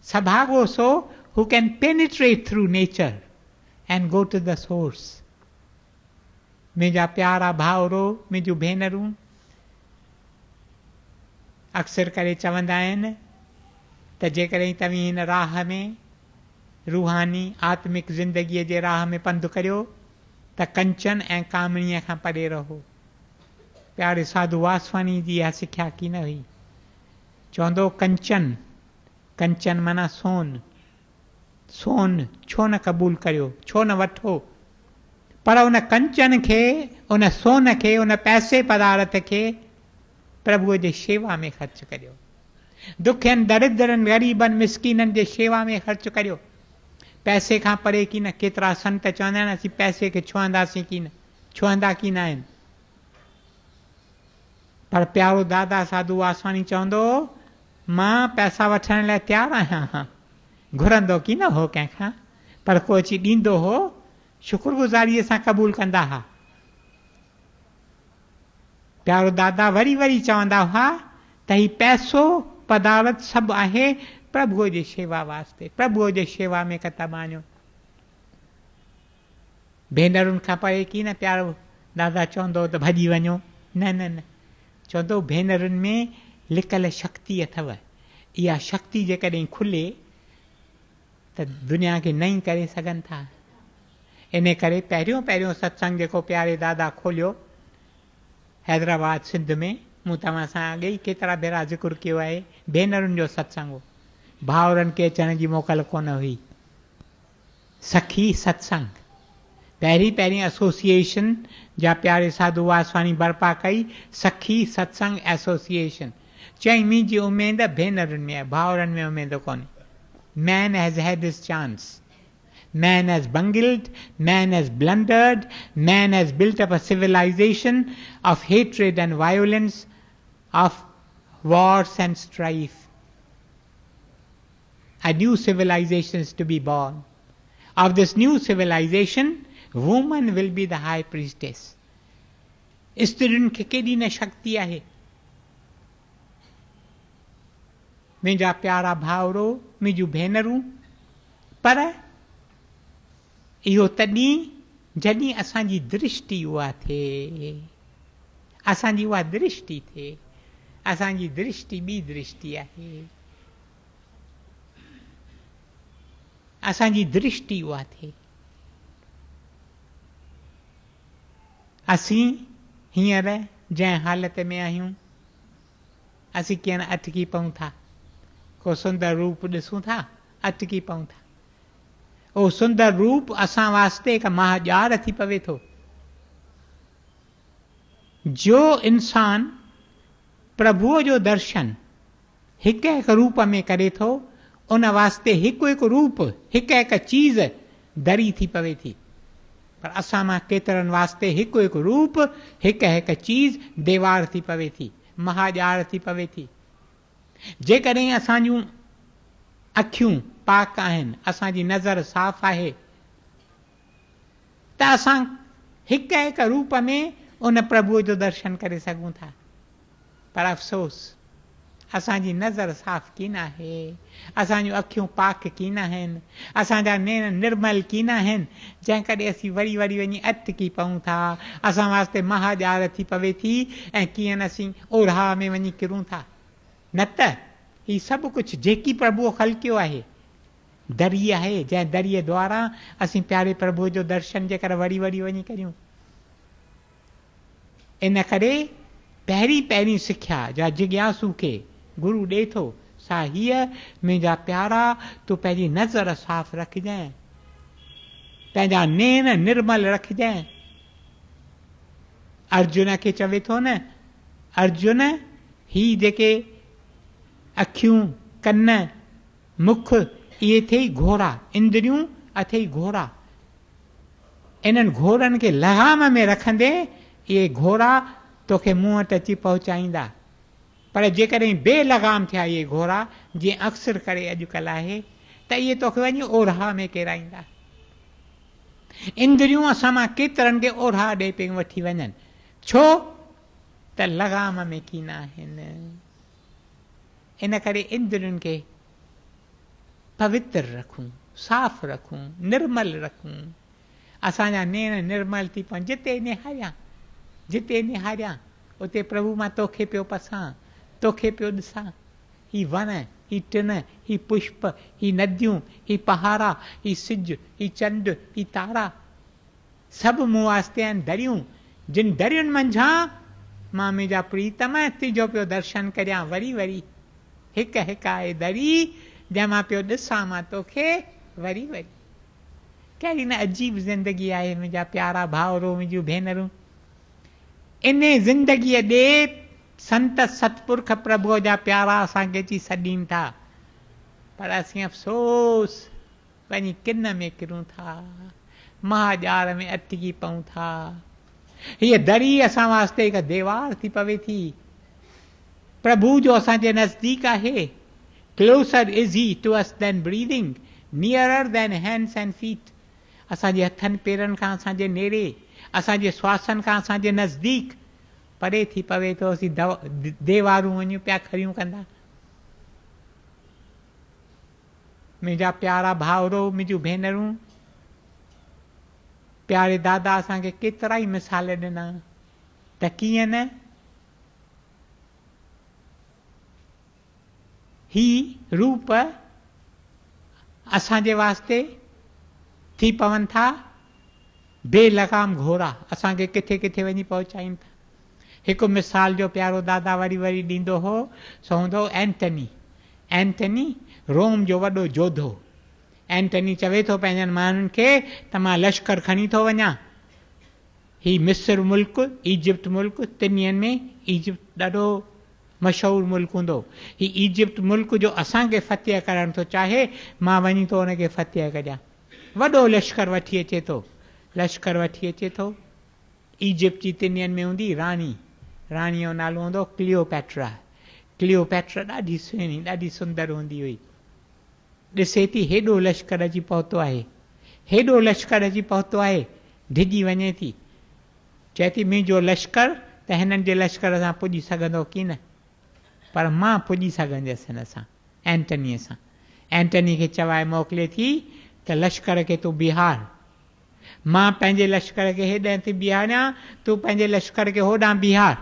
सभाॻो सो who can penetrate through nature and go to the source. मुंहिंजा प्यारा भाउरो, मुंहिंजूं भेनरूं, अक्सर करे चवंदा आहिनि त जेकॾहिं तव्हीं हिन राह में रूहानी आत्मिक ज़िंदगीअ जे राह में पंधु करियो त कंचन ऐं कामणीअ खां परे रहो। प्यारे साधू वासवाणी जी इहा सिख्या की न हुई। चवंदो कंचन, कंचन माना सोन। सोन छो न क़बूल करियो, छो न वठो, पर उन कंचन खे, उन सोन खे, उन पैसे पदार्थ खे प्रभुअ जे शेवा में ख़र्च करियो। दुखियनि, दरिद्रनि, ग़रीबनि, मिसकीननि जे शेवा में ख़र्च करियो। पैसे खां परे की न। केतिरा संत चवंदा आहिनि असीं पैसे खे छुहंदासीं की न, छुहंदा की न आहिनि। पर प्यारो दादा साधू वासवाणी चवंदो मां पैसा वठण लाइ तयारु आहियां। घुरंदो की न हो कंहिंखां, पर को अची ॾींदो हो, शुक्रगुज़ारीअ सां क़बूल कंदा हुआ। प्यारो दादा वरी वरी चवंदा हुआ त ही पैसो पदार्थ सभु आहे प्रभुअ जी शेवा वास्ते, प्रभुअ जे शेवा में क़दम आणियो। भेनरुनि खां परे की न प्यारो दादा चवंदो त भॼी वञो। न न न, चवंदो भेनरुनि में लिकल शक्ति अथव। इहा शक्ति जेकॾहिं खुले त दुनिया खे नई करे सघनि था। इन करे पहिरियों पहिरियों सत्संग जेको प्यारे दादा खोलियो हैदराबाद सिंध में, मूं तव्हां सां अॻे ई केतिरा भेरा ज़िक्र कयो आहे, भेनरुनि जो सत्संग हो। भाउरनि खे अचण जी मोकल कोन हुई। सखी सत्संग पहिरीं पहिरीं एसोसिएशन जा प्यारे साधू वासवाणी बर्पा कई, सखी सत्संग एसोसिएशन। चई मुंहिंजी उमेद भेनरुनि में आहे, भाउरनि में उमेद कोन्हे। Man has had his chance. Man has bungled, man has blundered, man has built up a civilization of hatred and violence, of wars and strife. A new civilization is to be born. Of this new civilization, woman will be the high priestess. स्त्रियुनि खे केॾी न शक्ति आहे। मुंहिंजा प्यारा भाउरो, मुंहिंजूं भेनरूं, पर इहो तॾहिं जॾहिं असांजी दृष्टि उहा थिए, असांजी उहा दृष्टि थिए। असांजी दृष्टि ॿी दृष्टि आहे। असांजी दृष्टि उहा थिए। असीं हींअर जंहिं हालत में आहियूं, असीं कीअं अटकी पऊं था। को सुंदर रूप ॾिसूं था, अटकी पऊं था। उहो सुंदर रूप असां वास्ते हिकु महाॼार थी पवे थो। जो इंसान प्रभुअ जो दर्शन हिकु हिकु रूप में करे थो, उन वास्ते हिकु हिकु रूप, हिकु हिकु चीज़ दरी थी पवे थी। पर असां मां केतिरनि वास्ते हिकु हिकु रूप, हिकु हिकु चीज़ देवार थी पवे थी, महाॼार थी पवे थी। जेकॾहिं असांजूं अखियूं पाक आहिनि, असांजी नज़र साफ़ आहे, त असां हिकु हिकु रूप में उन प्रभुअ जो दर्शन करे सघूं था। पर अफ़सोस असांजी नज़र साफ़ कीन आहे, असांजूं अखियूं पाक कीन आहिनि, असांजा नेन निर्मल कीन आहिनि, जंहिं करे असीं वरी वरी वञी अटकी पऊं था। असां वास्ते महाॼार थी पवे थी ऐं कीअं न असीं ओढ़ा में वञी किरूं था। न त ही सभु कुझु जेकी प्रभुअ ख़लकियो आहे दरी आहे, जंहिं दरीअ द्वारा असीं प्यारे प्रभुअ जो दर्शन जेकर वरी वरी वञी करियूं। इन करे पहिरीं पहिरीं सिख्या जा जिज्ञासू खे गुरु ॾे थो, सा हीअ मुंहिंजा प्यारा, तूं पंहिंजी नज़र साफ़ रखजांइ, पंहिंजा नेन निर्मल रखजांइ। अर्जुन खे चवे थो न, अर्जुन ही जेके अखियूं, कन, मुख, इहे थई घोड़ा, इंद्रियूं अथई घोड़ा। इन्हनि घोड़नि खे लगाम में रखंदे इहे घोड़ा तोखे मूं वटि अची पहुचाईंदा। पर जेकॾहिं बेलगाम थिया इहे घोड़ा, जीअं अक्सर करे अॼुकल्ह आहे, त इहे तोखे वञी ओढ़ा में केराईंदा। इंद्रियूं असां मां केतिरनि खे ओढ़ा ॾे पियूं वठी वञनि, छो त लगाम में कीन आहिनि। इन करे इंद्रियुनि खे पवित्र रखूं, साफ़ रखूं, निर्मल रखूं। असांजा नेन निर्मल थी पवनि। जिते निहारियां, जिते निहारियां उते प्रभु मां तोखे पियो पसां, तोखे पियो ॾिसां। ही वण, ही टिण, ही पुष्प, ही नदियूं, ही पहाड़ा, ही सिज, ही चंड, ही तारा, सभु मूं वास्ते आहिनि दरियूं। जिन दरियुनि मंझां मां मुंहिंजा प्रीतम तुंहिंजो पियो दर्शन करियां वरी वरी। हिकु हिकु आहे दरी जंहिं मां पियो ॾिसां मां तोखे वरी वरी। कहिड़ी न अजीब ज़िंदगी आहे मुंहिंजा प्यारा भाउरो, मुंहिंजूं भेनरूं। इन ज़िंदगीअ ॾे संत सतपुरख प्रभुअ जा प्यारा असांखे अची सॾीनि था, पर असीं अफ़सोस वञी किन में किरूं था, महाॼार में अटकी पऊं था। हीअ दरी असां वास्ते हिकु देवार थी पवे थी। प्रभु जो असांजे नज़दीक आहे। Closer is he to us than breathing, nearer than hands and feet. असांजे हथनि पेरनि खां असांजे नेड़े, असांजे श्वासनि खां असांजे नज़दीक, परे थी पवे थो असीं देवारूं वञूं पिया खड़ियूं कंदा। मुंहिंजा प्यारा भाउरो, मुंहिंजूं भेनरूं, प्यारे दादा असांखे केतिरा ई मिसाल ॾिना त कीअं न ही रूप असांजे वास्ते थी पवनि था बेलगाम घोड़ा, असांखे किथे किथे वञी पहुचाइनि था। हिकु मिसाल जो प्यारो दादा वरी वरी ॾींदो हो, सो हूंदो एंटनी। एंटनी रोम जो वॾो जोधो। एंटनी चवे थो पंहिंजनि माण्हुनि खे त मां लश्कर खणी थो वञा। ही मिस्र मुल्क, इजिप्ट मुल्क, टिनियनि में इजिप्ट ॾाढो मशहूरु मुल्क हूंदो। ही इजिप्ट मुल्क जो असांखे फतेह करणु थो चाहे, मां वञी थो हुनखे फतेह कजां। वॾो लश्कर वठी अचे थो, लश्कर वठी अचे थो। इजिप्ट जी टिनियनि में हूंदी राणी, राणीअ जो नालो हूंदो क्लियोपैट्रा। क्लियोपैट्रा ॾाढी सुहिणी, ॾाढी सुंदर हूंदी हुई। ॾिसे थी हेॾो लश्कर अची पहुतो आहे, हेॾो लश्कर अची पहुतो आहे, डिॼी वञे थी। चए थी मुंहिंजो लश्कर त हिननि जे लश्कर सां पुॼी सघंदो की न, पर मां पुॼी सघंदसि हिन सां, एंटनीअ सां। एंटनी खे चवाए मोकिले थी त लश्कर खे तूं बिहार, मां पंहिंजे लश्कर खे हेॾां थी बिहारियां, तूं पंहिंजे लश्कर खे होॾां बिहार।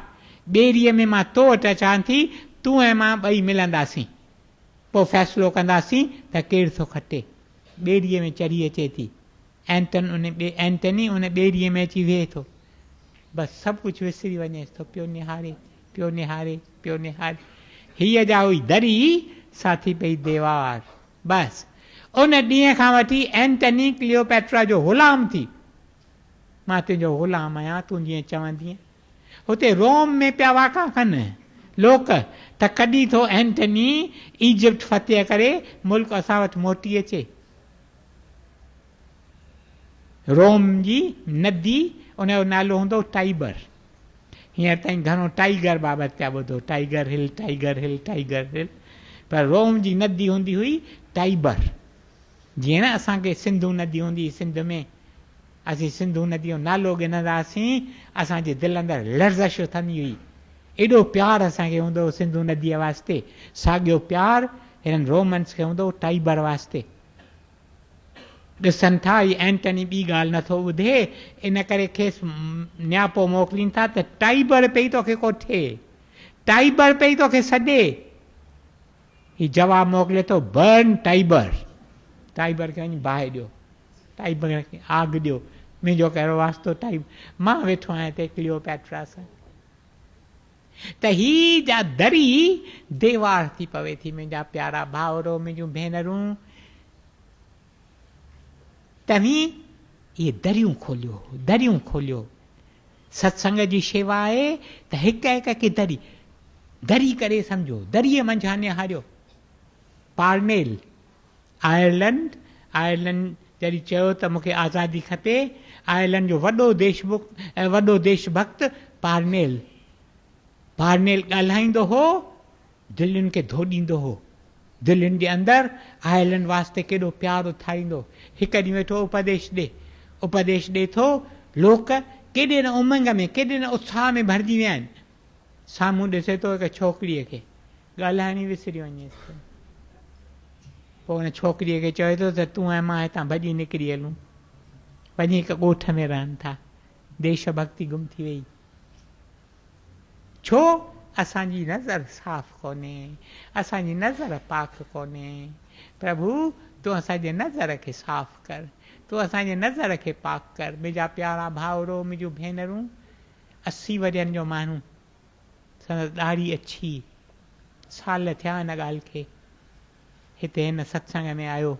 ॿेड़ीअ में मां तो वटि अचां थी, तूं ऐं मां ॿई मिलंदासीं, पोइ फ़ैसिलो कंदासीं त केरु थो खटे। ॿेड़ीअ में चढ़ी अचे थी। एंटनी उन ॿेड़ीअ में अची वेहे थो, बसि सभु कुझु विसरी वञेसि थो, पियो निहारे, पियो निहारे, पियो निहारे। हीअ जा हुई दरी सा थी पई देवार। बस उन ॾींहं खां वठी एंटनी क्लियोपेट्रा जो ग़ुलाम थी। मां तुंहिंजो ग़ुलाम आहियां, तूं जीअं चवंदीअ। हुते रोम में पिया वाका कनि लोक त कॾहिं थो एंटनी इजिप्ट फतेह करे मुल्क असां वटि मोटी अचे। रोम जी नदी, उनजो नालो हूंदो टाइबर। हींअर ताईं घणो टाइगर बाबति पिया ॿुधो, टाइगर हिल टाइगर हिल टाइगर हिल, पर रोम जी नदी हूंदी हुई टाइबर। जीअं न असांखे सिंधू नदी हूंदी हुई सिंध में, असीं सिंधू नदी जो नालो गिनंदासीं असांजे दिलि अंदरि लर्ज़श थींदी हुई, एॾो प्यारु असांखे हूंदो हो सिंधू नदीअ वास्ते। साॻियो प्यारु हिननि रोमन्स खे हूंदो टाइबर वास्ते। ॾिसनि था ही एंटनी ॿी ॻाल्हि नथो ॿुधे, इन करे खेसि नियापो मोकिलीनि था त टाइबर पई तोखे को थिए, टाइबर पई तोखे सॾे। ही जवाबु मोकिले थो बर्न टाइबर, टाइबर खे वञी बाहि ॾियो, टाइबर खे आग ॾियो। मुंहिंजो कहिड़ो वास्तो टाइबर, मां वेठो आहियां हिते क्लियोपेट्रा सां। त ही जा दरी देवार थी पवे थी। मुंहिंजा प्यारा भाउरो, मुंहिंजूं भेनरूं, तव्हीं इहे दरियूं खोलियो, दरियूं खोलियो। सत्संग जी शेवा आहे त हिक हिक खे दरी दरी करे सम्झो, दरीअ मंझां निहारियो। पार्नेल आयरलैंड, आयरलैंड जॾहिं चयो त मूंखे आज़ादी खपे, आयरलैंड जो वॾो देशभक्त पार्नेल। पार्नेल ॻाल्हाईंदो हो, दिलयुनि खे धोॾींदो हो, दिलयुनि जे अंदरि आयरलैंड वास्ते केॾो प्यारु उथारींदो। हिकु ॾींहुं वेठो उपदेश ॾे थो, लोक केॾे न उमंग में, केॾे न उत्साह में भरिजी विया आहिनि। साम्हूं ॾिसे थो हिकु छोकिरीअ खे, ॻाल्हाइण ई विसरी वञेसि। पोइ हुन छोकिरीअ खे चवे थो त तूं ऐं मां हितां भॼी निकिरी हलूं, वञी हिकु ॻोठ में रहनि था। देश भक्ति गुम थी वई। छो? असांजी नज़र साफ़ कोन्हे, असांजी नज़र पाक कोन्हे। प्रभु तूं असांजे नज़र खे साफ़ कर, तूं असांजे नज़र खे पाक कर। मुंहिंजा प्यारा भाउरो, मुंहिंजूं भेनरूं, 80 वरियनि जो माण्हू, संदसि ॾाढी अछी, साल थिया हिन ॻाल्हि खे, हिते हिन सत्संग में आयो।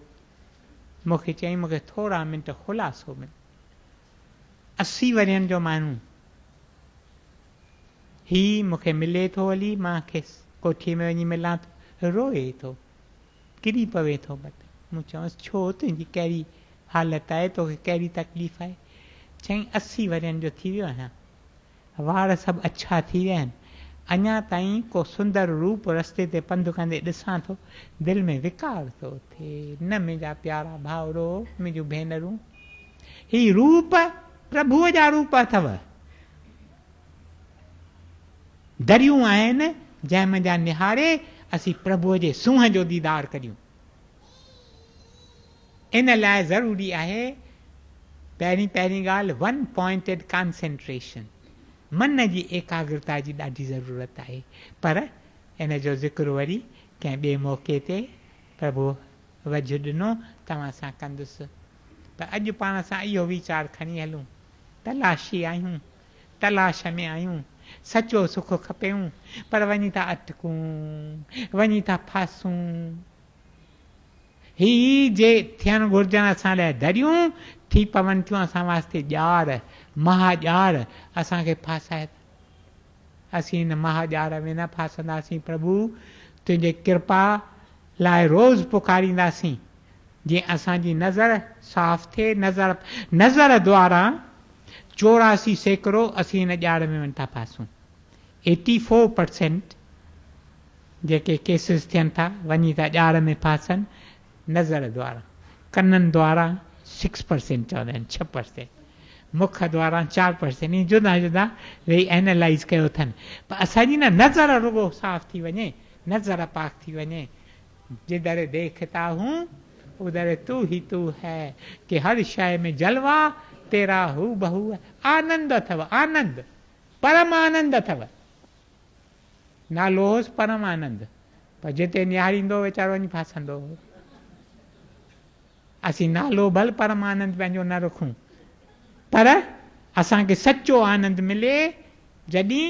मूंखे चई मूंखे थोरा मिंट ख़ुलासो मिल। 80 वरियनि जो माण्हू ही मूंखे मिले थो हली, मां खेसि कोठीअ में वञी मिलां थो, रोए थो, किरी पवे थो मथे। मूं चयोसि छो, तुंहिंजी कहिड़ी हालत आहे, तोखे कहिड़ी तकलीफ़ आहे? चईं 80 वरियनि जो थी वियो आहियां, वार सभु अछा थी विया आहिनि, अञा ताईं को सुंदर रूप रस्ते ते पंधु कंदे ॾिसां थो, दिलि में विकार थो थिए। न मुंहिंजा प्यारा भाउरो, मुंहिंजूं भेनरूं, ही रूप प्रभुअ जा रूप अथव। दरियूं आहिनि जंहिं मंझां निहारे असीं प्रभुअ जे सूंहं जो दीदार करियूं। इन लाइ ज़रूरी आहे पहिरीं ॻाल्हि 1 पॉइंटेड कॉन्सेंट्रेशन, मन जी एकाग्रता जी ॾाढी ज़रूरत आहे। पर इन जो ज़िक्र वरी कंहिं ॿिए मौक़े ते प्रभु वझ ॾिनो तव्हां सां कंदुसि। पर अॼु पाण सां इहो वीचार खणी हलूं, तलाशी आहियूं, तलाश में आहियूं, सचो सुख खपेऊं, पर वञी था अटकूं, वञी था फासूं। ही जे थियणु घुरिजनि असां लाइ दरियूं, थी पवनि थियूं असां वास्ते ॼार, महाॼार असांखे फासाए। असीं हिन महाॼार में न फासंदासीं। प्रभु तुंहिंजे कृपा लाइ रोज़ पुकारींदासीं, जीअं असांजी नज़र साफ़ थिए। नज़र द्वारा 84% असीं हिन ॼार में वञी था फासूं। 84% जेके केसिस थियनि था वञी था ॼार में फासनि नज़र द्वारा। कननि द्वारा 6% चवंदा आहिनि, 6%, मुख द्वारा 4%, ईअं जुदा जुदा वेही एनालाइज़ कयो अथनि। पर असांजी न नज़र रुगो साफ़ थी वञे, नज़र पाक थी वञे। जिधर देखता हूँ उधर तू ही तू है, कि हर शय में जलवा तेरा हू बहू है। आनंद अथव, आनंद, परम आनंद अथव। नालो होसि परम आनंद, पर जिते निहारींदो वीचारो वञी फासंदो। असीं नालो भल परम आनंद पंहिंजो न रखूं, पर असांखे सचो आनंद मिले जॾहिं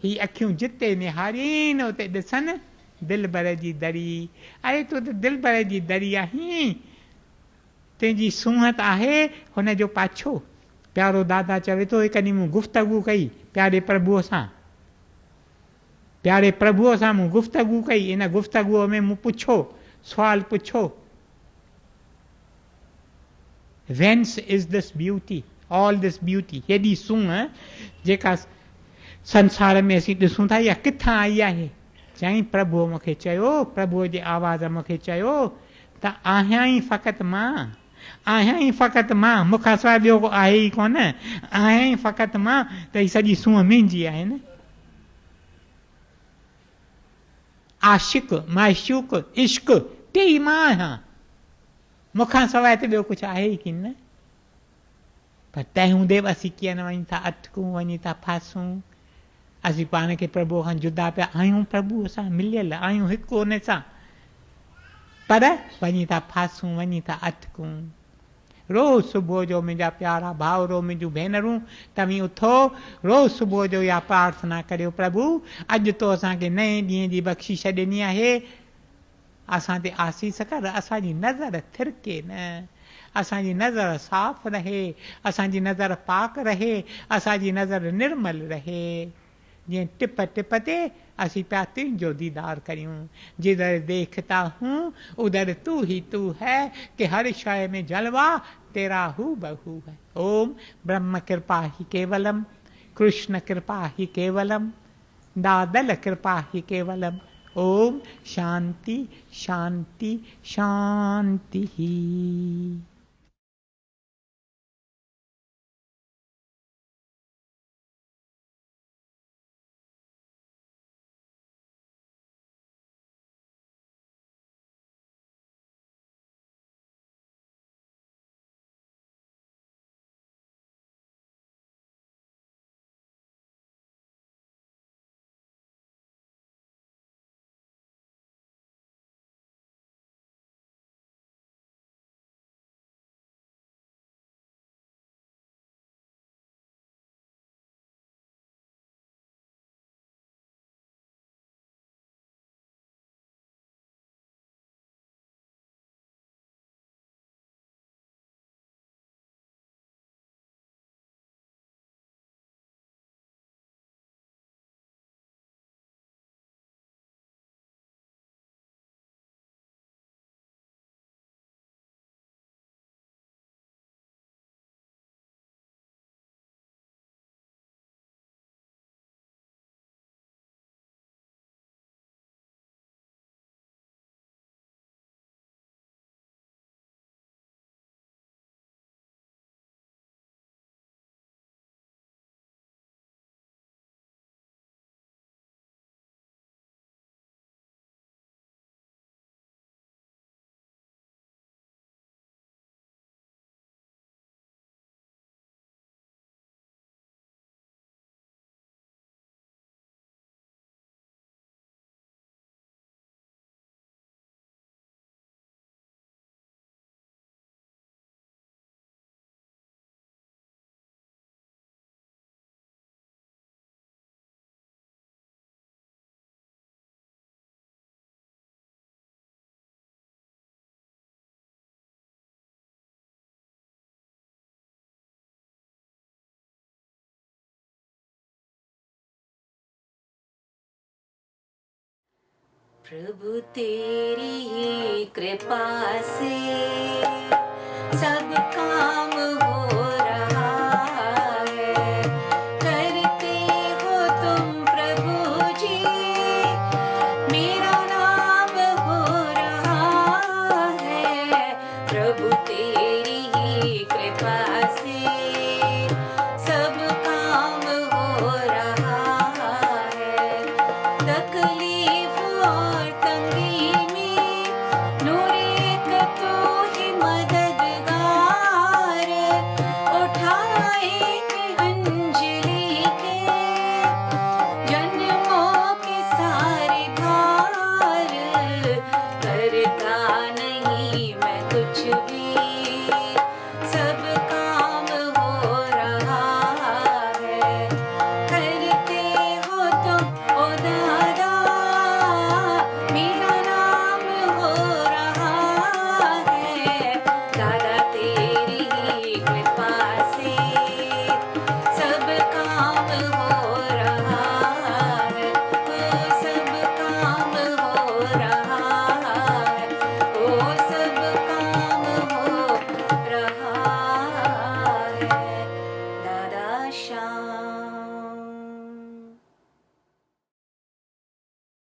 ही अखियूं जिते निहारीनि उते ॾिसनि दिल भर जी दरी। अरे तूं त दिल भर जी दरी आहीं, तुंहिंजी सूंहत आहे हुन जो पाछो। प्यारो दादा चवे थो, हिकु ॾींहुं मूं गुफ़्तगू कई प्यारे प्रभुअ सां, प्यारे प्रभुअ सां मूं गुफ़्तगू कई। इन गुफ़्तगूअ में मूं पुछो, सुवाल पुछो, whence is this beauty, all this beauty, हेॾी सूंहं जेका संसार में असीं ॾिसूं था, इहा किथां आई आहे? चई प्रभुअ मूंखे चयो, प्रभुअ जे आवाज़ मूंखे चयो त आहियां ई फ़क़ति मां, आहियां ई फ़क़ति मां, मूंखां सवाइ ॿियो को आहे ई कोन, आहियां ई फ़क़ति मां, त हीअ सॼी सूंहं मुंहिंजी आहे न। आशिक़, माशूक़, इश्क टेई मां आहियां, मूंखां सवाइ त ॿियो कुझु आहे ई कोन न। पर तंहिं हूंदे बि असीं कीअं न वञी था अटकूं, वञी था फासूं। असीं पाण खे प्रभुअ खां जुदा पिया आहियूं, प्रभुअ सां मिलियल आहियूं हिकु उन सां, पर वञी था फासूं, वञी था अटकूं। रोज़ सुबुह जो मुंहिंजा प्यारा भाउरो, मुंहिंजूं भेनरूं, तव्हीं उथो, रोज़ सुबुह जो इहा प्रार्थना करियो, प्रभु अॼु तो असांखे नए ॾींहं जी बख़्शिश ॾिनी आहे, असां ते आसीस कर, असांजी नज़र थिरके न, असांजी नज़र साफ़ रहे, असांजी नज़र पाक रहे, असांजी नज़र निर्मल रहे। जीअं टिप टिप ते असीं पिया तुंहिंजो दीदार करियूं। जिधर देखता हूँ उधर तू ही तू है, कि हर शय में जलवा तेरा हू बहू है। ओम ब्रह्म कृपा ही केवलम, कृष्ण कृपा ही केवलम, दादल कृपा ही केवलम। ओम शांति शांति शांति ही। प्रभु तेरी ही कृपा से सब काम हो रहा है, करते हो तुम प्रभु जी, मेरा नाम हो रहा है। प्रभु तेरी ही कृपा